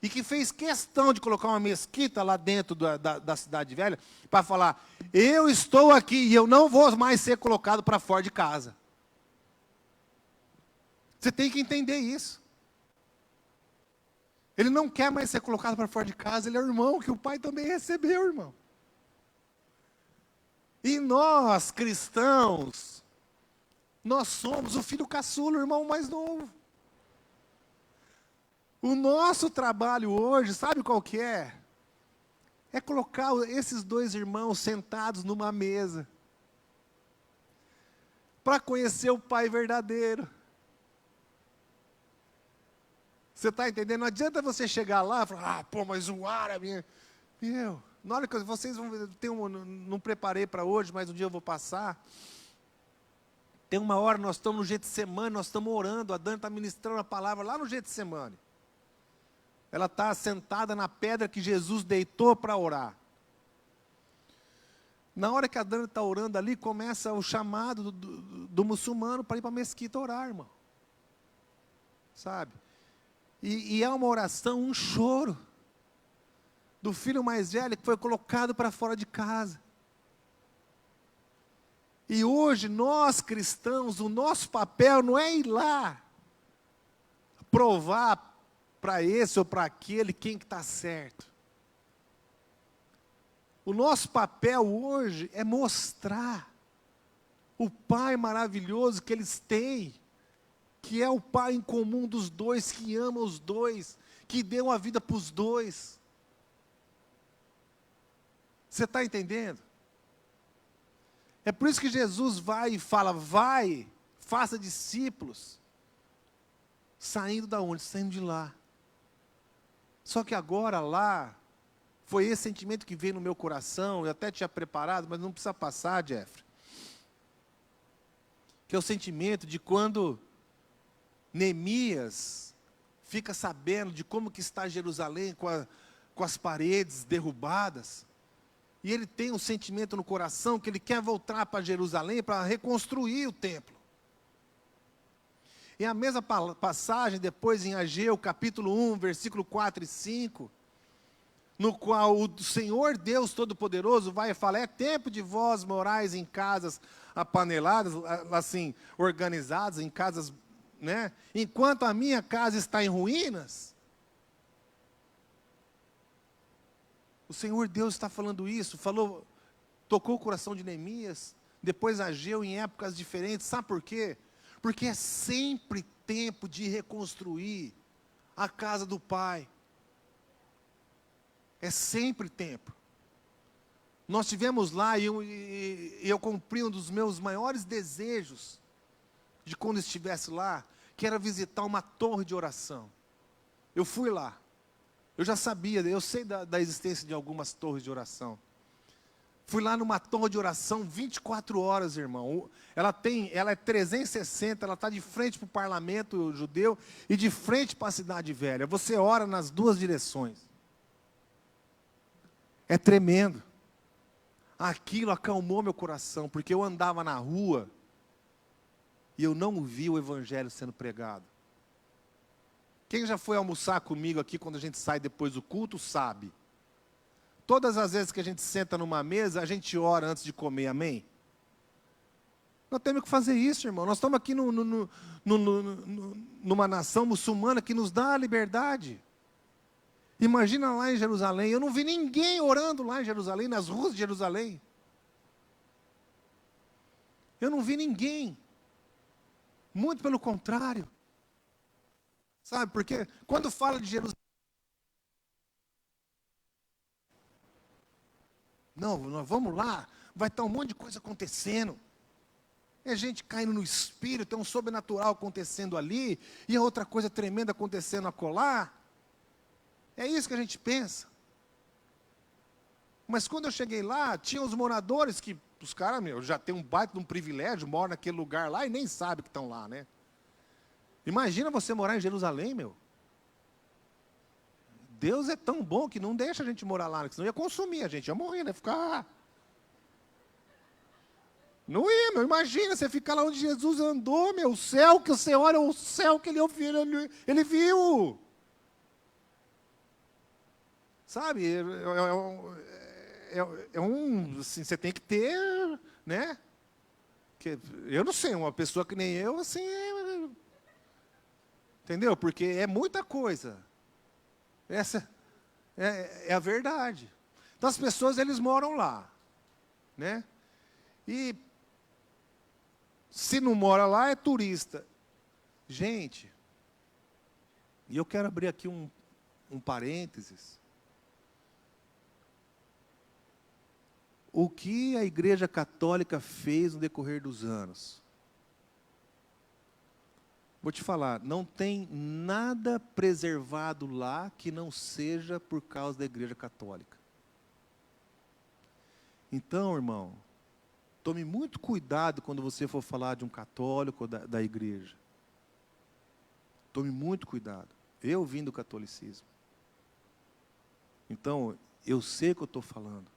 e que fez questão de colocar uma mesquita lá dentro da cidade velha, para falar, eu estou aqui e eu não vou mais ser colocado para fora de casa. Você tem que entender isso. Ele não quer mais ser colocado para fora de casa, ele é o irmão que o pai também recebeu, irmão. E nós, cristãos, nós somos o filho caçula, o irmão mais novo. O nosso trabalho hoje, sabe qual que é? É colocar esses dois irmãos sentados numa mesa, para conhecer o pai verdadeiro. Você está entendendo? Não adianta você chegar lá e falar, mas o árabe... na hora que vocês vão ver, não preparei para hoje, mas um dia eu vou passar. Tem uma hora, nós estamos no Getsemane, nós estamos orando, a Dani está ministrando a palavra lá no Getsemane. Ela está sentada na pedra que Jesus deitou para orar. Na hora que a Dani está orando ali, começa o chamado do muçulmano para ir para a mesquita orar, irmão. Sabe? E é uma oração, um choro, do filho mais velho que foi colocado para fora de casa. E hoje, nós cristãos, o nosso papel não é ir lá, provar para esse ou para aquele quem que está certo. O nosso papel hoje é mostrar o Pai maravilhoso que eles têm, que é o Pai em comum dos dois, que ama os dois, que deu a vida para os dois. Você está entendendo? É por isso que Jesus vai e fala, vai, faça discípulos, saindo da onde? Saindo de lá. Só que agora lá, foi esse sentimento que veio no meu coração, eu até tinha preparado, mas não precisa passar, Jeffrey. Que é o sentimento de quando Neemias fica sabendo de como que está Jerusalém com as paredes derrubadas. E ele tem um sentimento no coração que ele quer voltar para Jerusalém para reconstruir o templo. E a mesma passagem depois em Ageu, capítulo 1, versículo 4 e 5, no qual o Senhor Deus Todo-Poderoso vai falar, é tempo de vós morais em casas apaneladas, assim, organizadas, em casas, né? Enquanto a minha casa está em ruínas. O Senhor Deus está falando isso, tocou o coração de Neemias, depois Ageu em épocas diferentes, sabe por quê? Porque é sempre tempo de reconstruir a casa do Pai. É sempre tempo. Nós estivemos lá e eu cumpri um dos meus maiores desejos, de quando estivesse lá, que era visitar uma torre de oração. Eu fui lá. Eu já sabia, eu sei da existência de algumas torres de oração. Fui lá numa torre de oração 24 horas, irmão. Ela é 360, ela está de frente para o parlamento judeu e de frente para a cidade velha. Você ora nas duas direções. É tremendo. Aquilo acalmou meu coração, porque eu andava na rua e eu não vi o evangelho sendo pregado. Quem já foi almoçar comigo aqui quando a gente sai depois do culto, sabe. todas as vezes que a gente senta numa mesa, a gente ora antes de comer, amém? Nós temos que fazer isso, irmão. Nós estamos aqui numa nação muçulmana que nos dá a liberdade. Imagina lá em Jerusalém, eu não vi ninguém orando lá em Jerusalém, nas ruas de Jerusalém. Eu não vi ninguém. Muito pelo contrário. Sabe, porque quando fala de Jerusalém, não, nós vamos lá, vai estar um monte de coisa acontecendo. É gente caindo no espírito, é um sobrenatural acontecendo ali, e é outra coisa tremenda acontecendo acolá. É isso que a gente pensa. Mas quando eu cheguei lá, tinha os moradores que, os caras, já tem um baita de um privilégio, moram naquele lugar lá e nem sabem que estão lá, né? Imagina você morar em Jerusalém, meu. Deus é tão bom que não deixa a gente morar lá, senão ia consumir a gente, ia morrer, ia ficar... Não ia, meu, imagina, você ficar lá onde Jesus andou, meu, o céu que você olha, o céu que ele ouviu, ele viu. Sabe, assim, você tem que ter, né? Eu não sei, uma pessoa que nem eu, assim, entendeu? Porque é muita coisa. Essa é a verdade. Então as pessoas, eles moram lá, né? E se não mora lá, é turista. Gente, e eu quero abrir aqui um parênteses. O que a Igreja Católica fez no decorrer dos anos? Vou te falar, não tem nada preservado lá que não seja por causa da Igreja Católica. Então, irmão, tome muito cuidado quando você for falar de um católico ou da igreja. Tome muito cuidado. Eu vim do catolicismo. Então, eu sei o que eu estou falando.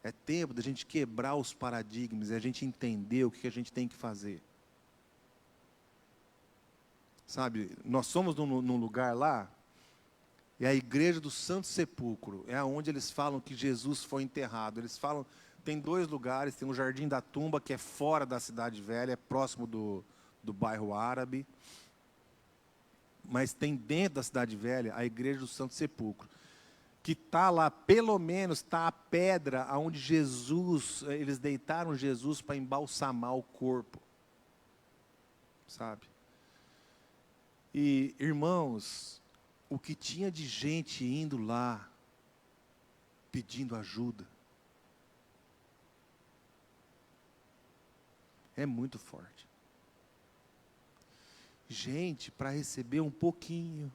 É tempo da gente quebrar os paradigmas, e a gente entender o que a gente tem que fazer. Sabe, nós somos num lugar lá, é a igreja do Santo Sepulcro, é onde eles falam que Jesus foi enterrado. Eles falam, tem 2 lugares, tem o Jardim da Tumba, que é fora da Cidade Velha, é próximo do bairro árabe, mas tem dentro da Cidade Velha a igreja do Santo Sepulcro, que está lá, pelo menos, está a pedra onde Jesus, eles deitaram Jesus para embalsamar o corpo, sabe? E, irmãos, o que tinha de gente indo lá, pedindo ajuda, é muito forte. Gente, para receber um pouquinho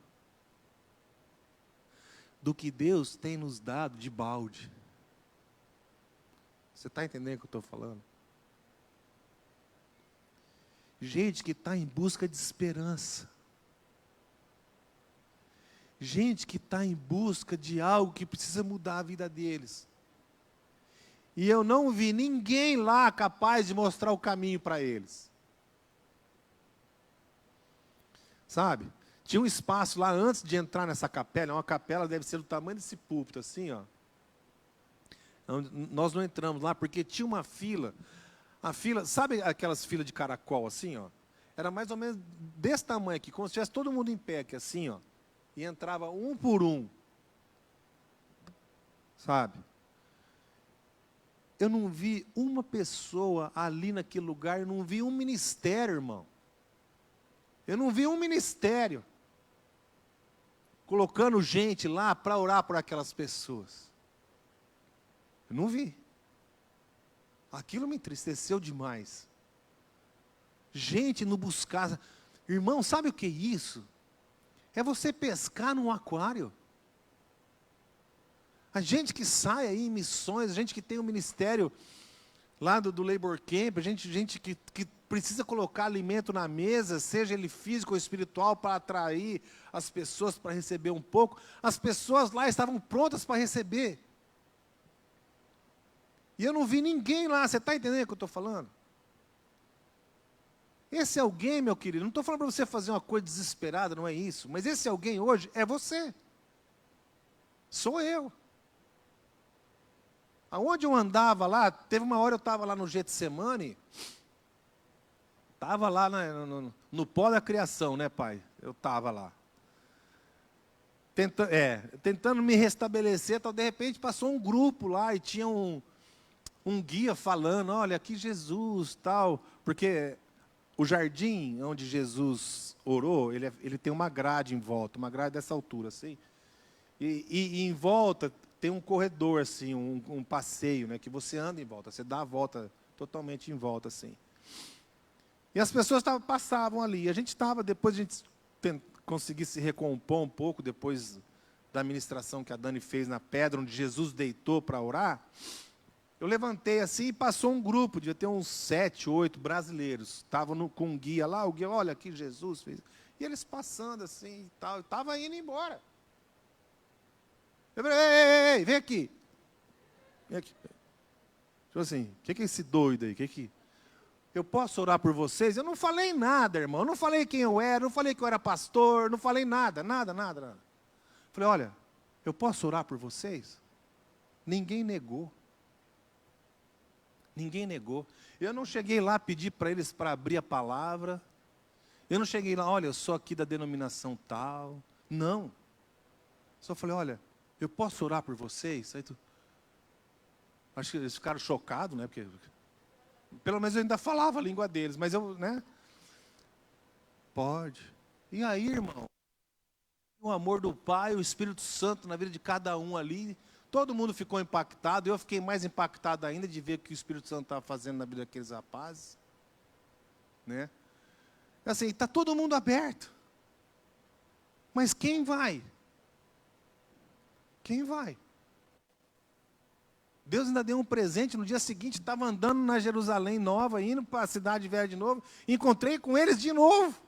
do que Deus tem nos dado de balde. Você está entendendo o que eu estou falando? Gente que está em busca de esperança. Gente que está em busca de algo que precisa mudar a vida deles. E eu não vi ninguém lá capaz de mostrar o caminho para eles. Sabe? Tinha um espaço lá antes de entrar nessa capela, uma capela deve ser do tamanho desse púlpito, assim, ó. Nós não entramos lá porque tinha uma fila. A fila, sabe aquelas filas de caracol, assim, ó? Era mais ou menos desse tamanho aqui, como se tivesse todo mundo em pé aqui, assim, ó. E entrava um por um. Sabe? Eu não vi uma pessoa ali naquele lugar, eu não vi um ministério, irmão. Eu não vi um ministério colocando gente lá para orar por aquelas pessoas. Eu não vi. Aquilo me entristeceu demais. Gente não buscar. Irmão, sabe o que é isso? É você pescar num aquário. A gente que sai aí em missões, a gente que tem um ministério lá do Labor Camp, gente que precisa colocar alimento na mesa, seja ele físico ou espiritual, para atrair as pessoas para receber um pouco. As pessoas lá estavam prontas para receber. E eu não vi ninguém lá, você está entendendo o que eu estou falando? Esse alguém, meu querido, não estou falando para você fazer uma coisa desesperada, não é isso. Mas esse alguém hoje é você. Sou eu. Aonde eu andava lá, teve uma hora eu estava lá no Getsemane, estava lá no pó da criação, né, pai? Eu estava lá. Tentando me restabelecer, tal, de repente passou um grupo lá e tinha um guia falando, olha, aqui Jesus, tal, porque o jardim onde Jesus orou, ele tem uma grade em volta, uma grade dessa altura, assim, e em volta tem um corredor, assim, um passeio, né, que você anda em volta, você dá a volta totalmente em volta, assim. E as pessoas passavam ali, depois a gente conseguir se recompor um pouco, depois da ministração que a Dani fez na pedra, onde Jesus deitou para orar, eu levantei assim e passou um grupo, devia ter uns 7, 8 brasileiros, estavam com um guia lá, o guia, olha aqui Jesus fez, e eles passando assim e tal, estava indo embora. Eu falei, ei, vem aqui. Vem aqui. Tipo assim, o que é esse doido aí? Eu posso orar por vocês? Eu não falei nada, irmão. Eu não falei quem eu era, não falei que eu era pastor, não falei nada. Falei, olha, eu posso orar por vocês? Ninguém negou. Ninguém negou. Eu não cheguei lá pedir para eles para abrir a palavra. Eu não cheguei lá, olha, eu sou aqui da denominação tal. Não. Só falei, olha, eu posso orar por vocês? Acho que eles ficaram chocados, né? Porque pelo menos eu ainda falava a língua deles, mas eu, né? Pode. E aí, irmão? O amor do Pai, o Espírito Santo na vida de cada um ali. Todo mundo ficou impactado. Eu fiquei mais impactado ainda de ver o que o Espírito Santo estava fazendo na vida daqueles rapazes. Né? Assim, está todo mundo aberto. Mas quem vai? Quem vai? Deus ainda deu um presente. No dia seguinte, estava andando na Jerusalém Nova, indo para a cidade velha de novo. Encontrei com eles de novo.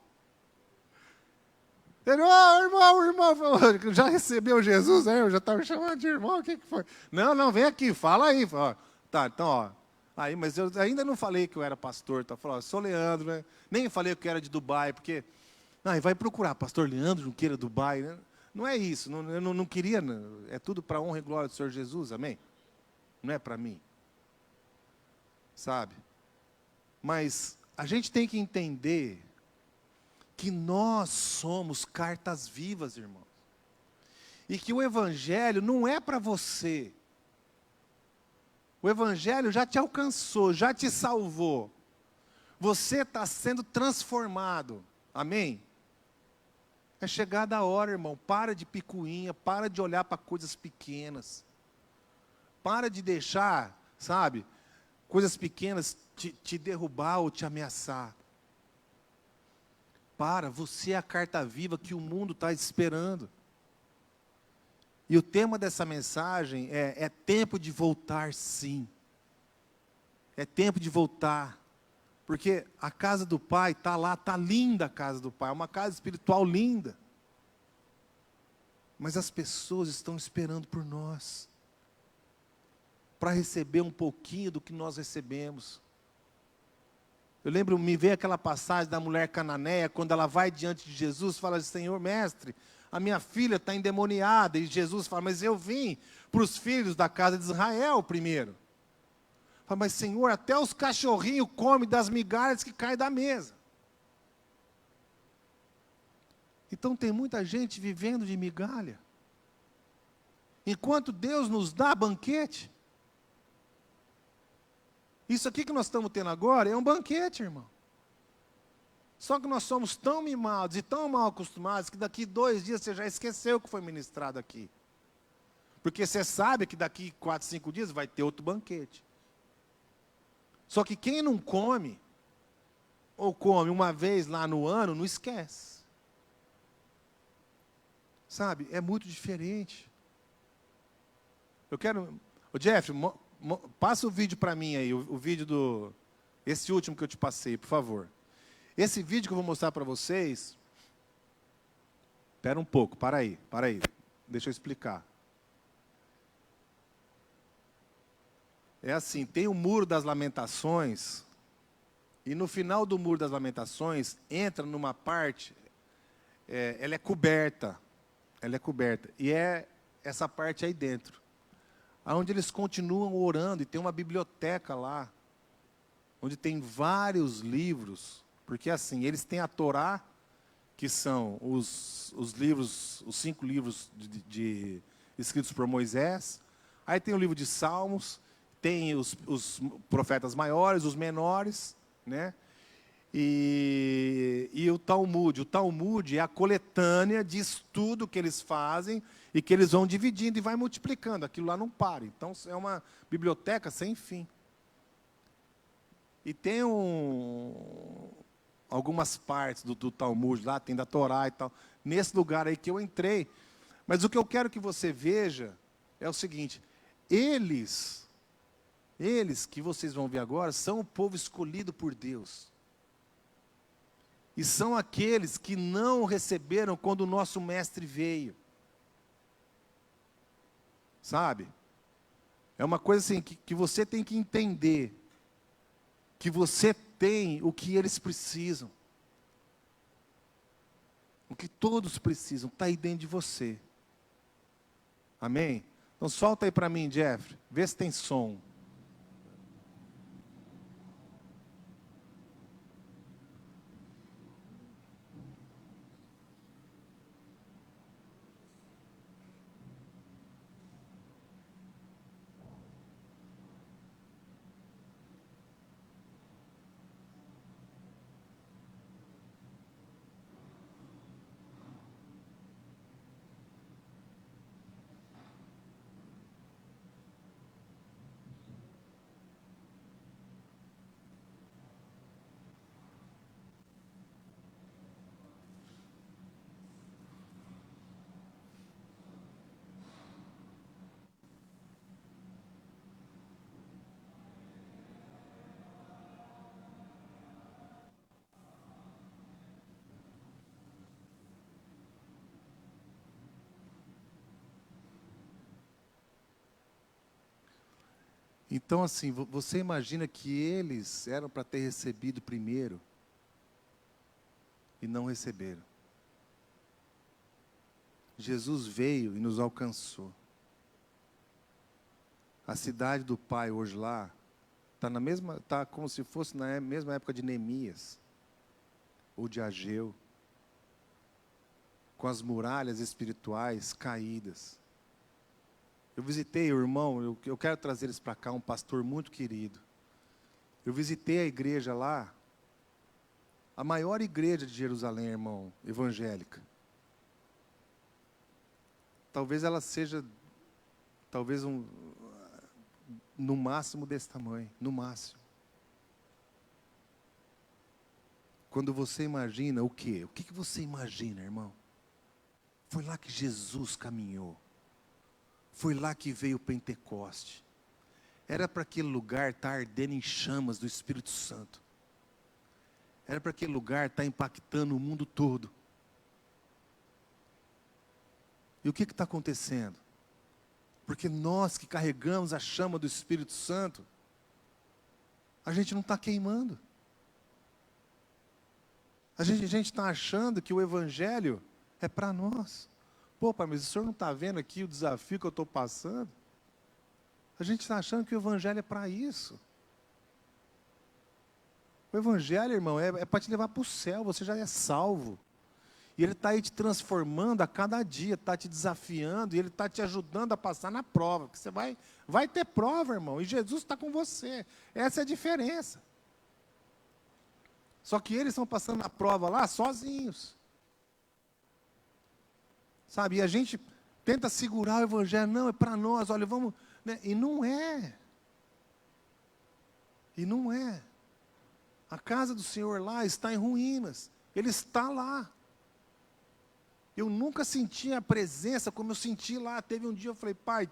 Ele, irmão, já recebeu Jesus? Eu já estava chamando de irmão, o que foi? Não, vem aqui, fala aí. Tá, então, ó. Aí, mas eu ainda não falei que eu era pastor. Tá? Falei, sou Leandro, né? Nem falei que eu era de Dubai, porque... vai procurar, pastor Leandro Junqueira, Dubai, né? Não é isso, eu não queria, é tudo para a honra e glória do Senhor Jesus, amém? Não é para mim. Sabe? Mas a gente tem que entender que nós somos cartas vivas, irmãos. E que o Evangelho não é para você. O Evangelho já te alcançou, já te salvou. Você está sendo transformado. Amém? É chegada a hora, irmão. Para de picuinha, para de olhar para coisas pequenas. Para de deixar, sabe, coisas pequenas te derrubar ou te ameaçar. Você é a carta viva que o mundo está esperando. E o tema dessa mensagem é tempo de voltar, sim. É tempo de voltar. Porque a casa do Pai está lá, está linda a casa do Pai, é uma casa espiritual linda. Mas as pessoas estão esperando por nós, para receber um pouquinho do que nós recebemos. Eu lembro, me veio aquela passagem da mulher cananeia, quando ela vai diante de Jesus, fala, Senhor, mestre, a minha filha está endemoniada, e Jesus fala, mas eu vim para os filhos da casa de Israel primeiro. Fala, mas Senhor, até os cachorrinhos comem das migalhas que caem da mesa. Então tem muita gente vivendo de migalha. Enquanto Deus nos dá banquete. Isso aqui que nós estamos tendo agora é um banquete, irmão. Só que nós somos tão mimados e tão mal acostumados que daqui 2 dias você já esqueceu o que foi ministrado aqui. Porque você sabe que daqui 4, 5 dias vai ter outro banquete. Só que quem não come, ou come uma vez lá no ano, não esquece. Sabe, é muito diferente. Eu quero... Ô Jeff, passa o vídeo para mim aí, o vídeo esse último que eu te passei, por favor. Esse vídeo que eu vou mostrar para vocês... Espera um pouco, para aí. Deixa eu explicar. É assim, tem o Muro das Lamentações, e no final do Muro das Lamentações, entra numa parte, ela é coberta, e é essa parte aí dentro. onde eles continuam orando, e tem uma biblioteca lá, onde tem vários livros, porque assim, eles têm a Torá, que são os livros, os 5 livros escritos por Moisés, aí tem o livro de Salmos, tem os profetas maiores, os menores, né? E o Talmud. O Talmud é a coletânea de estudo que eles fazem e que eles vão dividindo e vai multiplicando. Aquilo lá não para. Então, é uma biblioteca sem fim. E tem algumas partes do Talmud lá, tem da Torá e tal. Nesse lugar aí que eu entrei. Mas o que eu quero que você veja é o seguinte. Eles que vocês vão ver agora, são o povo escolhido por Deus. E são aqueles que não receberam quando o nosso mestre veio. Sabe? É uma coisa assim que você tem que entender. Que você tem o que eles precisam. O que todos precisam, está aí dentro de você. Amém? Então solta aí para mim, Jeffrey. Vê se tem som. Então, assim, você imagina que eles eram para ter recebido primeiro e não receberam. Jesus veio e nos alcançou. A cidade do Pai hoje lá está como se fosse na mesma época de Neemias ou de Ageu, com as muralhas espirituais caídas. Eu visitei o irmão, eu quero trazer eles para cá, um pastor muito querido. Eu visitei a igreja lá, a maior igreja de Jerusalém, irmão, evangélica. Talvez ela seja, no máximo desse tamanho, no máximo. Quando você imagina o quê? O que você imagina, irmão? Foi lá que Jesus caminhou. Foi lá que veio o Pentecoste. Era para aquele lugar estar ardendo em chamas do Espírito Santo. Era para aquele lugar estar impactando o mundo todo. E o que está acontecendo? Porque nós que carregamos a chama do Espírito Santo, a gente não está queimando. A gente está achando que o Evangelho é para nós. Pô, pai, mas o senhor não está vendo aqui o desafio que eu estou passando? A gente está achando que o Evangelho é para isso. O Evangelho, irmão, é para te levar para o céu, você já é salvo. E Ele está aí te transformando a cada dia, está te desafiando, e Ele está te ajudando a passar na prova. Porque você vai ter prova, irmão, e Jesus está com você. Essa é a diferença. Só que eles estão passando na prova lá sozinhos. Sabe, e a gente tenta segurar o Evangelho, não, é para nós, olha, vamos... Né? E não é. E não é. A casa do Senhor lá está em ruínas. Ele está lá. Eu nunca senti a presença como eu senti lá. Teve um dia eu falei, pai,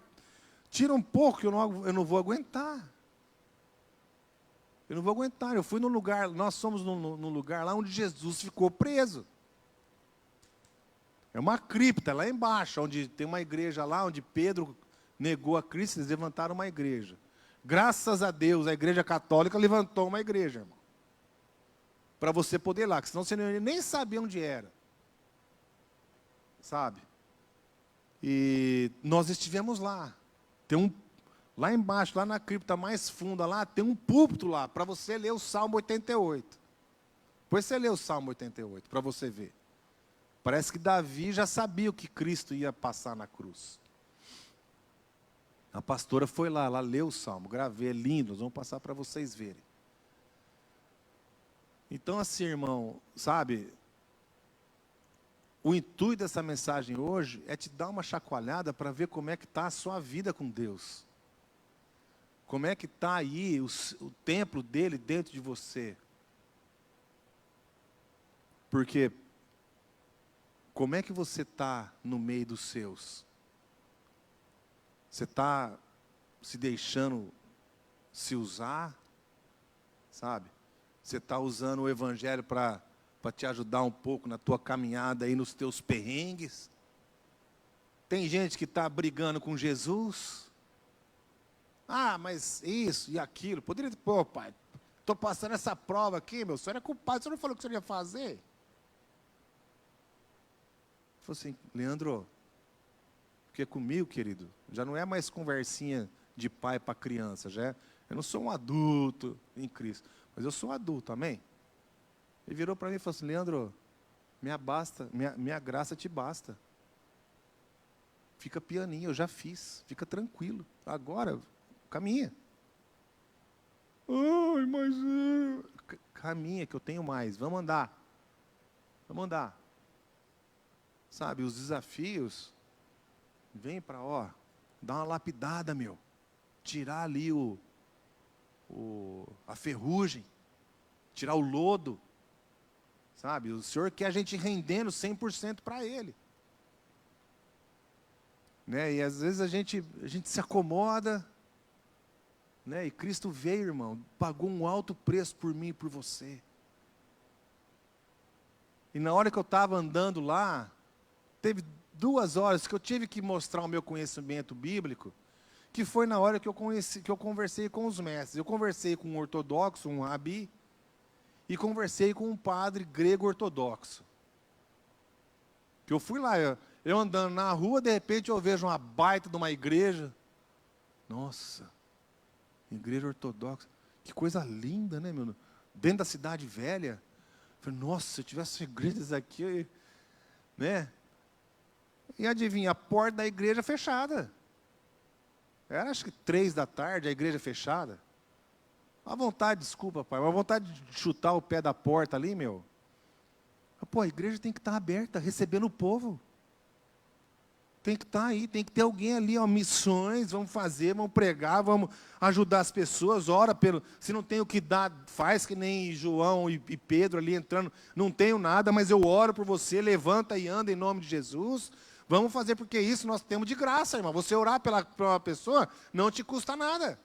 tira um pouco que eu não vou aguentar. Eu não vou aguentar. Eu fui num lugar, nós somos num lugar lá onde Jesus ficou preso. É uma cripta lá embaixo, onde tem uma igreja lá, onde Pedro negou a Cristo, eles levantaram uma igreja. Graças a Deus, a igreja católica levantou uma igreja, irmão. Para você poder ir lá, que senão você nem sabia onde era. Sabe? E nós estivemos lá. Tem Lá embaixo, lá na cripta mais funda, lá tem um púlpito lá, para você ler o Salmo 88. Depois você lê o Salmo 88, para você ver. Parece que Davi já sabia o que Cristo ia passar na cruz. A pastora foi lá, ela leu o Salmo, gravei, é lindo, nós vamos passar para vocês verem. Então assim, irmão, sabe, o intuito dessa mensagem hoje é te dar uma chacoalhada para ver como é que está a sua vida com Deus. Como é que está aí o templo dele dentro de você. Porque como é que você está no meio dos seus? Você está se deixando se usar, sabe? Você está usando o evangelho para te ajudar um pouco na tua caminhada aí, nos teus perrengues. Tem gente que está brigando com Jesus. Ah, mas isso e aquilo. Poderia, pô, pai, estou passando essa prova aqui, meu, o senhor é culpado, o senhor não falou o que o senhor ia fazer? Ele falou assim, Leandro, porque comigo, querido, já não é mais conversinha de pai para criança, eu não sou um adulto em Cristo, mas eu sou um adulto, amém? Ele virou para mim e falou assim, Leandro, minha graça te basta. Fica pianinho, eu já fiz, fica tranquilo. Agora, caminha. Ai, mas... Caminha que eu tenho mais, vamos andar. Vamos andar. Sabe, os desafios, vem para, dar uma lapidada, meu. Tirar ali a ferrugem, tirar o lodo. Sabe, o Senhor quer a gente rendendo 100% para Ele. Né? E às vezes a gente se acomoda, né? E Cristo veio, irmão, pagou um alto preço por mim e por você. E na hora que eu estava andando lá, teve 2 horas que eu tive que mostrar o meu conhecimento bíblico, que foi na hora que eu conversei com os mestres. Eu conversei com um ortodoxo, um rabi, e conversei com um padre grego ortodoxo. Que eu fui lá, eu andando na rua, de repente eu vejo uma baita de uma igreja. Nossa, igreja ortodoxa, que coisa linda, né, meu? Dentro da cidade velha. Eu falei, nossa, se eu tivesse igrejas aqui, né? E adivinha, a porta da igreja fechada. Era acho que 3 da tarde, a igreja fechada. A vontade, desculpa, pai, a vontade de chutar o pé da porta ali, meu. Pô, a igreja tem que estar aberta, recebendo o povo. Tem que estar aí, tem que ter alguém ali, missões, vamos fazer, vamos pregar, vamos ajudar as pessoas, ora pelo, se não tem o que dar, faz que nem João e Pedro ali entrando, não tenho nada, mas eu oro por você, levanta e anda em nome de Jesus, vamos fazer porque isso nós temos de graça, irmão, você orar pela uma pessoa não te custa nada.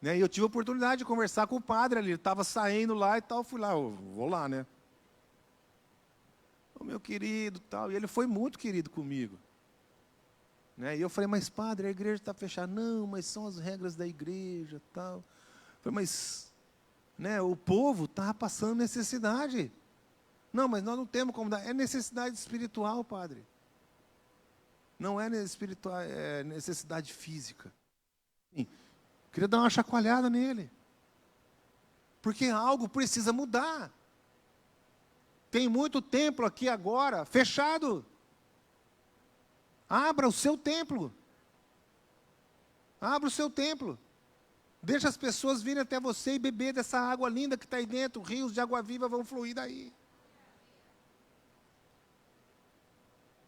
Né? E eu tive a oportunidade de conversar com o padre ali, ele estava saindo lá e tal, fui lá, eu vou lá, né? O meu querido, tal, e ele foi muito querido comigo. Né? E eu falei, mas padre, a igreja está fechada. Não, mas são as regras da igreja, tal. Eu falei, mas, né, o povo está passando necessidade. Não, mas nós não temos como dar. É necessidade espiritual, padre. Não é espiritual, é necessidade física. Sim. Queria dar uma chacoalhada nele. Porque algo precisa mudar. Tem muito templo aqui agora, fechado. Abra o seu templo. Abra o seu templo. Deixa as pessoas virem até você e beber dessa água linda que está aí dentro. Rios de água viva vão fluir daí.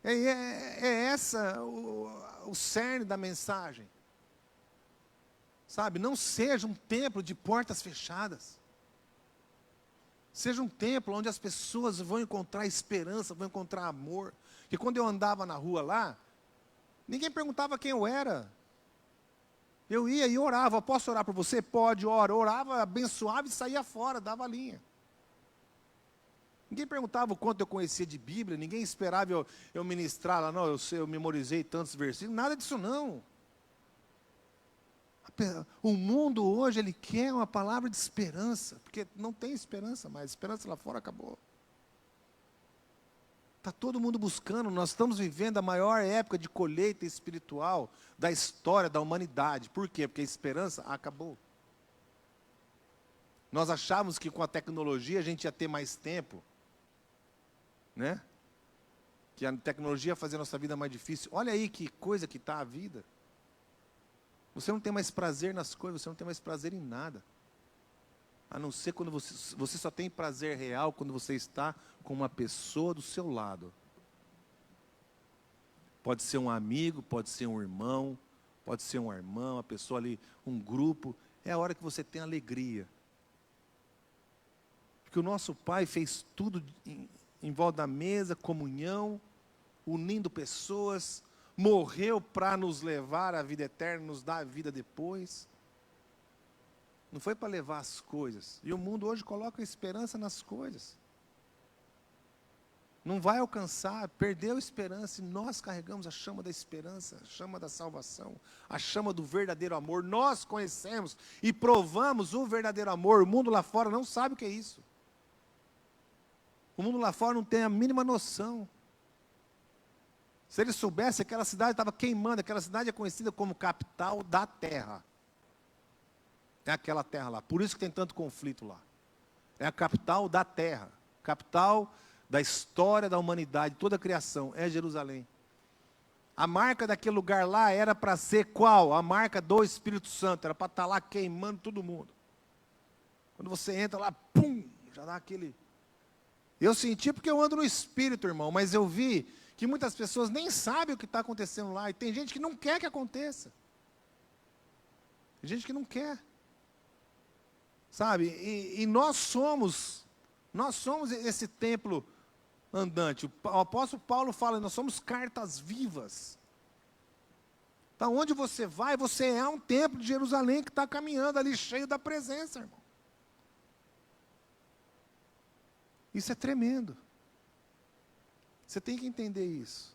É essa o cerne da mensagem. Sabe, não seja um templo de portas fechadas. Seja um templo onde as pessoas vão encontrar esperança, vão encontrar amor. Porque quando eu andava na rua lá, ninguém perguntava quem eu era. Eu ia e orava, posso orar por você? Pode, ora. Orava, abençoava e saía fora, dava a linha. Ninguém perguntava o quanto eu conhecia de Bíblia, ninguém esperava eu ministrar lá, não, eu memorizei tantos versículos, nada disso não. O mundo hoje, ele quer uma palavra de esperança, porque não tem esperança mais, esperança lá fora acabou. Está todo mundo buscando. Nós estamos vivendo a maior época de colheita espiritual da história da humanidade. Por quê? Porque a esperança acabou. Nós achávamos que com a tecnologia a gente ia ter mais tempo, né? Que a tecnologia ia fazer a nossa vida mais difícil. Olha aí que coisa que está a vida. Você não tem mais prazer nas coisas, você não tem mais prazer em nada. A não ser quando você só tem prazer real quando você está com uma pessoa do seu lado. Pode ser um amigo, pode ser um irmão, pode ser uma irmã, uma pessoa ali, um grupo. É a hora que você tem alegria. Porque o nosso Pai fez tudo em volta da mesa, comunhão, unindo pessoas, morreu para nos levar à vida eterna, nos dar a vida depois. Não foi para levar as coisas. E o mundo hoje coloca a esperança nas coisas. Não vai alcançar, perdeu a esperança, e nós carregamos a chama da esperança, a chama da salvação, a chama do verdadeiro amor. Nós conhecemos e provamos o verdadeiro amor. O mundo lá fora não sabe o que é isso. O mundo lá fora não tem a mínima noção. Se ele soubesse, aquela cidade estava queimando. Aquela cidade é conhecida como capital da terra. É aquela terra lá. Por isso que tem tanto conflito lá. É a capital da terra. Capital da história da humanidade. Toda a criação é Jerusalém. A marca daquele lugar lá era para ser qual? A marca do Espírito Santo. Era para estar lá queimando todo mundo. Quando você entra lá, pum, já dá aquele... Eu senti porque eu ando no Espírito, irmão, mas eu vi que muitas pessoas nem sabem o que está acontecendo lá, e tem gente que não quer que aconteça. Tem gente que não quer. Sabe? E nós somos esse templo andante. O apóstolo Paulo fala, nós somos cartas vivas. Então, onde você vai, você é um templo de Jerusalém que está caminhando ali, cheio da presença, irmão. Isso é tremendo. Você tem que entender isso.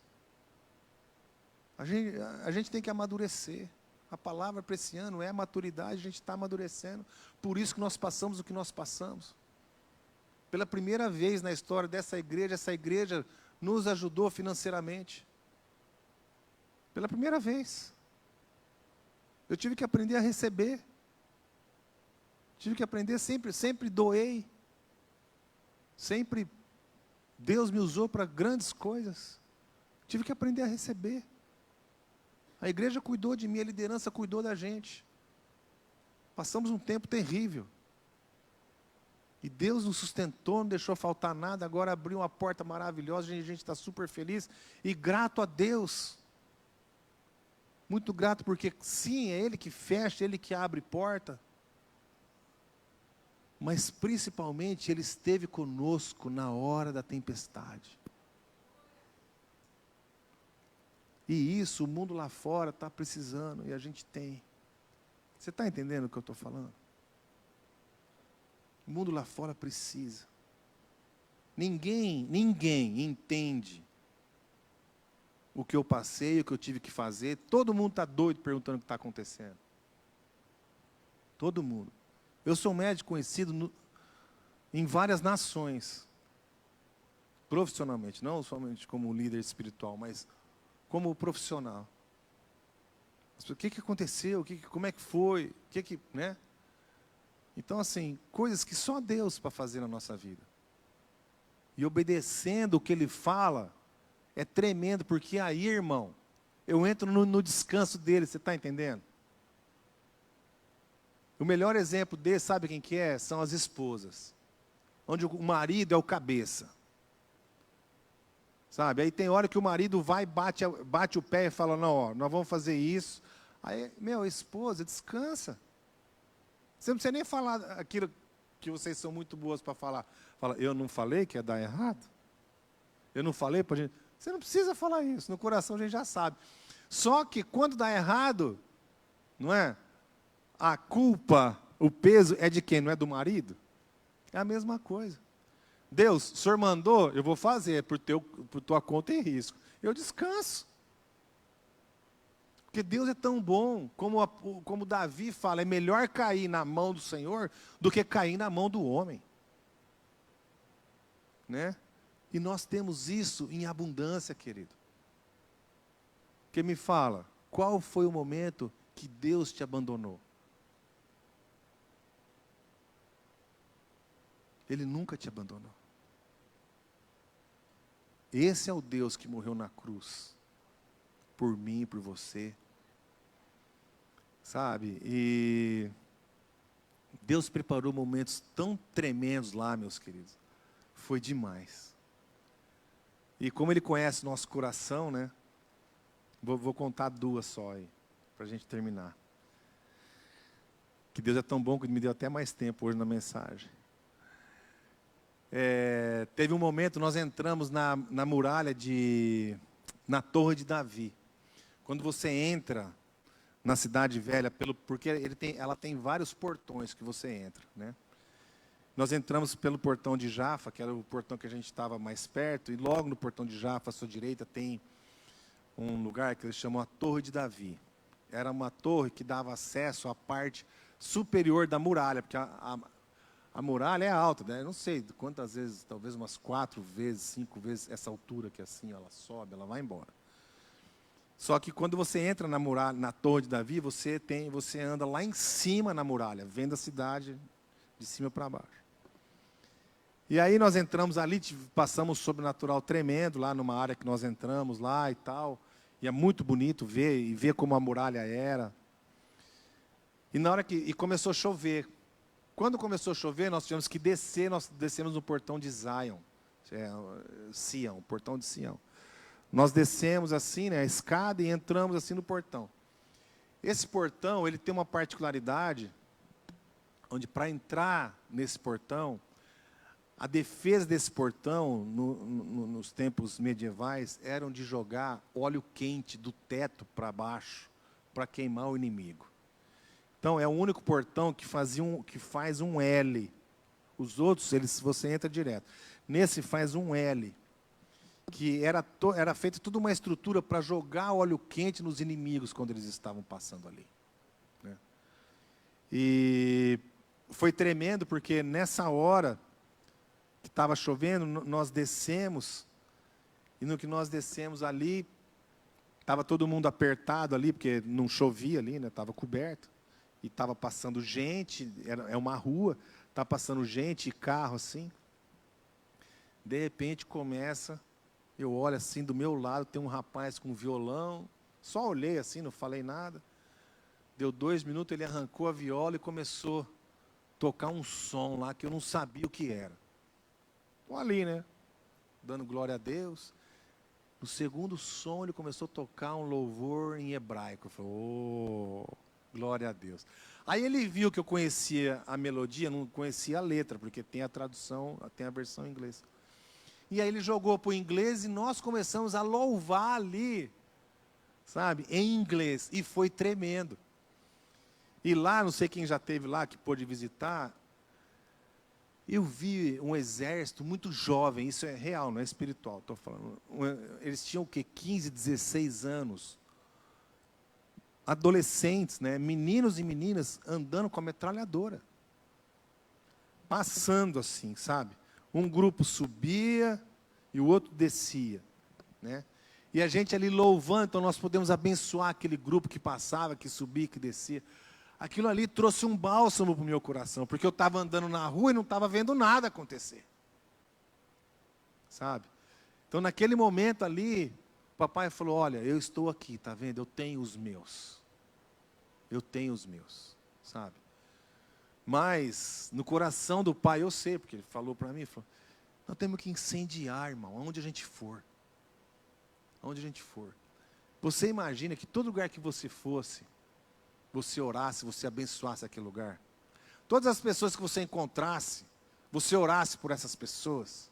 A gente tem que amadurecer. A palavra para esse ano é a maturidade, a gente está amadurecendo. Por isso que nós passamos o que nós passamos. Pela primeira vez na história dessa igreja, essa igreja nos ajudou financeiramente. Pela primeira vez. Eu tive que aprender a receber. Tive que aprender, sempre doei. Sempre Deus me usou para grandes coisas. Tive que aprender a receber. A igreja cuidou de mim, a liderança cuidou da gente. Passamos um tempo terrível. E Deus nos sustentou, não deixou faltar nada, agora abriu uma porta maravilhosa, a gente está super feliz e grato a Deus. Muito grato porque sim, é Ele que fecha, Ele que abre porta. Mas principalmente Ele esteve conosco na hora da tempestade. E isso o mundo lá fora está precisando e a gente tem. Você está entendendo o que eu estou falando? O mundo lá fora precisa. Ninguém entende o que eu passei, o que eu tive que fazer. Todo mundo está doido perguntando o que está acontecendo. Todo mundo. Eu sou médico conhecido em várias nações, profissionalmente, não somente como líder espiritual, mas como profissional. O que aconteceu? Como é que foi? Né? Então, assim, coisas que só Deus para fazer na nossa vida. E obedecendo o que Ele fala, é tremendo, porque aí, irmão, eu entro no descanso dele, você está entendendo? O melhor exemplo desse, sabe quem que é? São as esposas. Onde o marido é o cabeça. Sabe? Aí tem hora que o marido vai, bate o pé e fala, não, ó, nós vamos fazer isso. Aí, esposa, descansa. Você não precisa nem falar aquilo que vocês são muito boas para falar. Fala, eu não falei que ia dar errado? Eu não falei para a gente... Você não precisa falar isso, no coração a gente já sabe. Só que quando dá errado, não é? A culpa, o peso é de quem? Não é do marido? É a mesma coisa. Deus, o Senhor mandou, eu vou fazer, por tua conta e risco. Eu descanso. Porque Deus é tão bom, como Davi fala, é melhor cair na mão do Senhor do que cair na mão do homem. Né? E nós temos isso em abundância, querido. Porque me fala, qual foi o momento que Deus te abandonou? Ele nunca te abandonou. Esse é o Deus que morreu na cruz, por mim e por você. Sabe? E Deus preparou momentos tão tremendos lá, meus queridos. Foi demais. E como Ele conhece nosso coração, né? Vou contar duas só aí, para a gente terminar. Que Deus é tão bom que me deu até mais tempo hoje na mensagem. Teve um momento, nós entramos na muralha na Torre de Davi. Quando você entra na Cidade Velha, porque ela tem vários portões que você entra, né? Nós entramos pelo portão de Jafa, que era o portão que a gente estava mais perto, e logo no portão de Jafa, à sua direita, tem um lugar que eles chamam a Torre de Davi. Era uma torre que dava acesso à parte superior da muralha, porque a muralha é alta, né? Eu não sei quantas vezes, talvez umas 4 vezes, 5 vezes essa altura que assim ela sobe, ela vai embora. Só que quando você entra na muralha, na Torre de Davi, você anda lá em cima na muralha, vendo a cidade de cima para baixo. E aí nós entramos ali, passamos um sobrenatural tremendo lá numa área que nós entramos lá e tal. E é muito bonito ver como a muralha era. E começou a chover. Quando começou a chover, nós tivemos que descer, nós descemos no portão de Zion, Sião, o portão de Sião. Nós descemos assim, né, a escada, e entramos assim no portão. Esse portão, ele tem uma particularidade, onde para entrar nesse portão, a defesa desse portão, nos tempos medievais, eram de jogar óleo quente do teto para baixo, para queimar o inimigo. Então, é o único portão que faz um L. Os outros, você entra direto. Nesse faz um L. Que era feita toda uma estrutura para jogar óleo quente nos inimigos quando eles estavam passando ali, né? E foi tremendo, porque nessa hora que estava chovendo, nós descemos, e no que nós descemos ali, estava todo mundo apertado ali, porque não chovia ali, né? Estava coberto, e estava passando gente, é uma rua, estava passando gente e carro assim. De repente eu olho assim, do meu lado tem um rapaz com um violão, só olhei assim, não falei nada. Deu 2 minutos, ele arrancou a viola e começou a tocar um som lá que eu não sabia o que era. Estou ali, né? Dando glória a Deus. No segundo som, ele começou a tocar um louvor em hebraico. Eu falei, oh, glória a Deus. Aí ele viu que eu conhecia a melodia, não conhecia a letra, porque tem a tradução, tem a versão em inglês. E aí ele jogou para o inglês e nós começamos a louvar ali, sabe, em inglês. E foi tremendo. E lá, não sei quem já esteve lá, que pôde visitar, eu vi um exército muito jovem, isso é real, não é espiritual, estou falando. Eles tinham o quê? 15, 16 anos. Adolescentes, né? Meninos e meninas andando com a metralhadora. Passando assim, sabe? Um grupo subia e o outro descia, né? E a gente ali louvando, então nós podemos abençoar aquele grupo que passava, que subia, que descia. Aquilo ali trouxe um bálsamo para o meu coração, porque eu estava andando na rua e não estava vendo nada acontecer, sabe? Então naquele momento ali, o papai falou, olha, eu estou aqui, tá vendo? Eu tenho os meus, sabe? Mas, no coração do pai, eu sei, porque ele falou para mim, falou, nós temos que incendiar, irmão, aonde a gente for. Aonde a gente for. Você imagina que todo lugar que você fosse, você orasse, você abençoasse aquele lugar. Todas as pessoas que você encontrasse, você orasse por essas pessoas.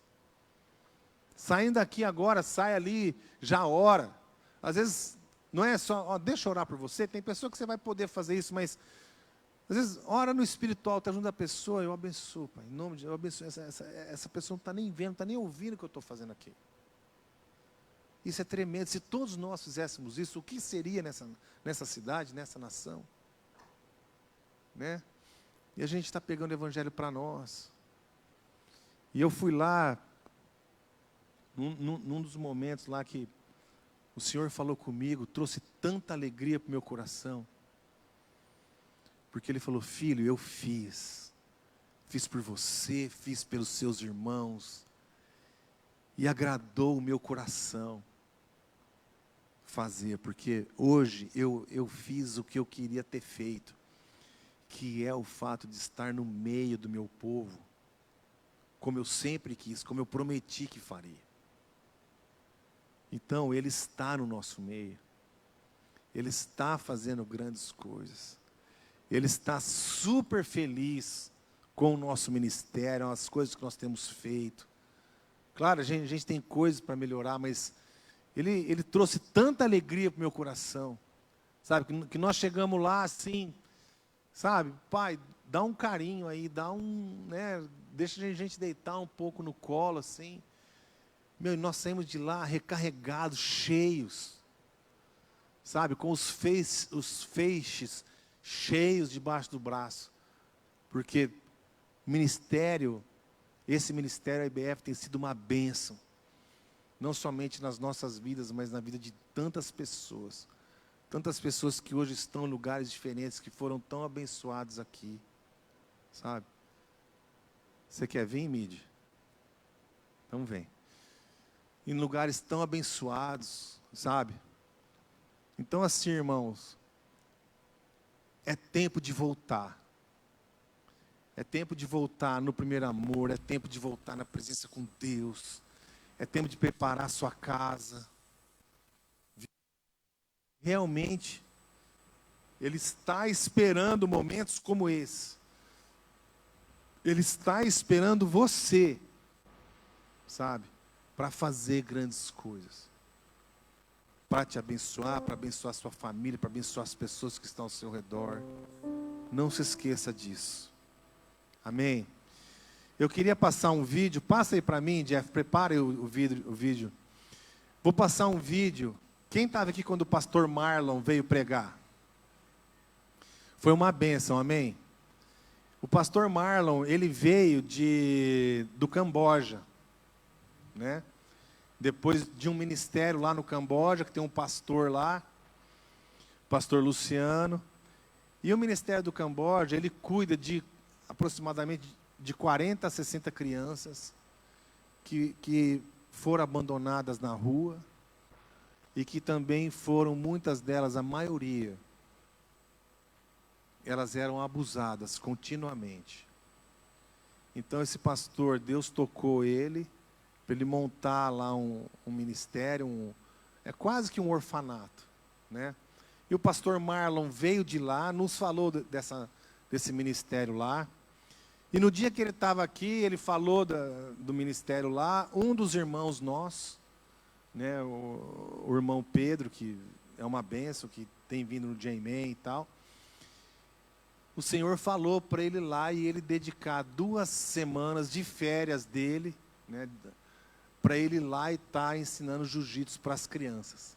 Saindo daqui agora, sai ali, já ora. Às vezes, não é só, ó, deixa eu orar por você, tem pessoa que você vai poder fazer isso, mas às vezes, ora no espiritual, está junto da pessoa, eu abençoo, Pai, em nome de Deus, eu abençoo, essa pessoa não está nem vendo, não está nem ouvindo o que eu estou fazendo aqui. Isso é tremendo. Se todos nós fizéssemos isso, o que seria nessa cidade, nessa nação? Né? E a gente está pegando o evangelho para nós. E eu fui lá, num dos momentos lá que o Senhor falou comigo, trouxe tanta alegria para o meu coração. Porque Ele falou: filho, eu fiz por você, fiz pelos seus irmãos, e agradou o meu coração fazer, porque hoje eu fiz o que eu queria ter feito, que é o fato de estar no meio do meu povo, como eu sempre quis, como eu prometi que faria. Então Ele está no nosso meio, Ele está fazendo grandes coisas, Ele está super feliz com o nosso ministério, as coisas que nós temos feito. Claro, a gente tem coisas para melhorar, mas Ele trouxe tanta alegria para o meu coração, sabe, que nós chegamos lá assim, sabe, Pai, dá um carinho aí, deixa a gente deitar um pouco no colo assim. Meu, e nós saímos de lá recarregados, cheios, sabe, com os feixes cheios debaixo do braço, porque esse ministério IBF tem sido uma bênção, não somente nas nossas vidas, mas na vida de tantas pessoas que hoje estão em lugares diferentes, que foram tão abençoados aqui, sabe? Você quer vir, Mid? Então vem. Em lugares tão abençoados, sabe? Então assim, irmãos, é tempo de voltar. É tempo de voltar no primeiro amor, é tempo de voltar na presença com Deus. É tempo de preparar a sua casa. Realmente, Ele está esperando momentos como esse. Ele está esperando você, sabe? Para fazer grandes coisas. Para te abençoar, para abençoar a sua família, para abençoar as pessoas que estão ao seu redor. Não se esqueça disso. Amém? Eu queria passar um vídeo. Passa aí para mim, Jeff. Prepare o vídeo. Vou passar um vídeo. Quem estava aqui quando o pastor Marlon veio pregar? Foi uma bênção, amém? O pastor Marlon, ele veio do Camboja, né? Depois de um ministério lá no Camboja, que tem um pastor lá, o pastor Luciano. E o ministério do Camboja, ele cuida de aproximadamente de 40 a 60 crianças que foram abandonadas na rua e que também foram, muitas delas, a maioria, elas eram abusadas continuamente. Então esse pastor, Deus tocou ele, para ele montar lá um ministério, é quase que um orfanato, né? E o pastor Marlon veio de lá, nos falou desse ministério lá. E no dia que ele estava aqui, ele falou do ministério lá, um dos irmãos nossos, né, o irmão Pedro, que é uma bênção, que tem vindo no J-Man e tal. O Senhor falou para ele lá e ele dedicar 2 semanas de férias dele, né, para ele ir lá e estar ensinando jiu-jitsu para as crianças.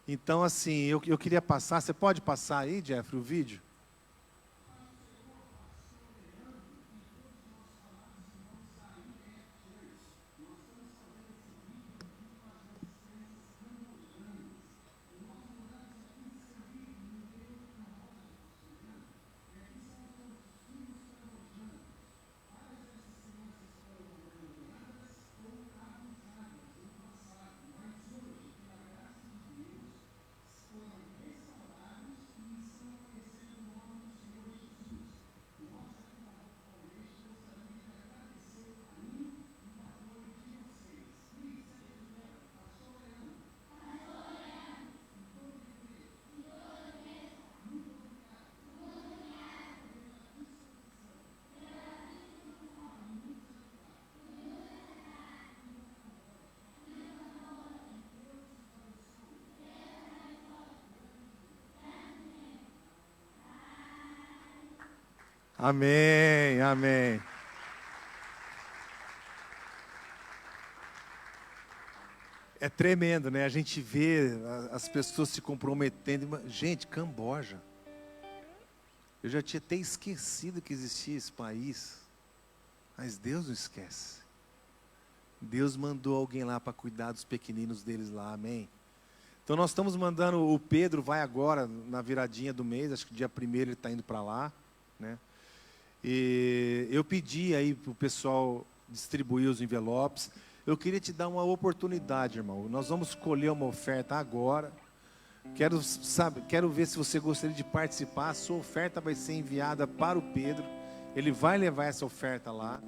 Então, assim, eu queria passar, você pode passar aí, Jeffrey, o vídeo? Amém, amém. É tremendo, né? A gente vê as pessoas se comprometendo. Gente, Camboja. Eu já tinha até esquecido que existia esse país. Mas Deus não esquece. Deus mandou alguém lá para cuidar dos pequeninos deles lá, amém? Então nós estamos mandando, o Pedro vai agora na viradinha do mês, acho que dia 1º ele está indo para lá, né? E eu pedi aí para o pessoal distribuir os envelopes. Eu queria te dar uma oportunidade, irmão. Nós vamos escolher uma oferta agora. Quero ver se você gostaria de participar. A sua oferta vai ser enviada para o Pedro. Ele vai levar essa oferta lá.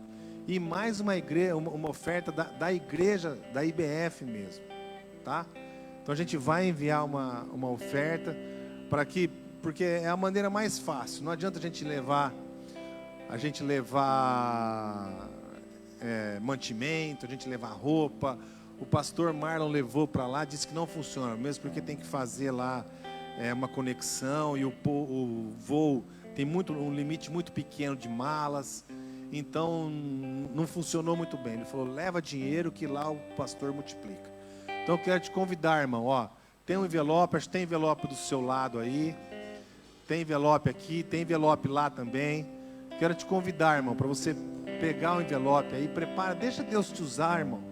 E mais uma oferta da igreja, da IBF mesmo, tá? Então a gente vai enviar uma oferta porque é a maneira mais fácil. Não adianta a gente levar mantimento, a gente levar roupa. O pastor Marlon levou para lá, disse que não funciona, mesmo porque tem que fazer lá uma conexão e o voo tem um limite muito pequeno de malas. Então não funcionou muito bem. Ele falou, leva dinheiro que lá o pastor multiplica. Então eu quero te convidar, irmão, ó, tem um envelope, acho que tem envelope do seu lado aí, tem envelope aqui, tem envelope lá também. Quero te convidar, irmão, para você pegar o envelope aí, prepara, deixa Deus te usar, irmão,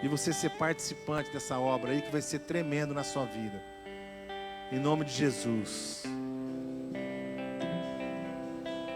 e você ser participante dessa obra aí, que vai ser tremendo na sua vida, em nome de Jesus.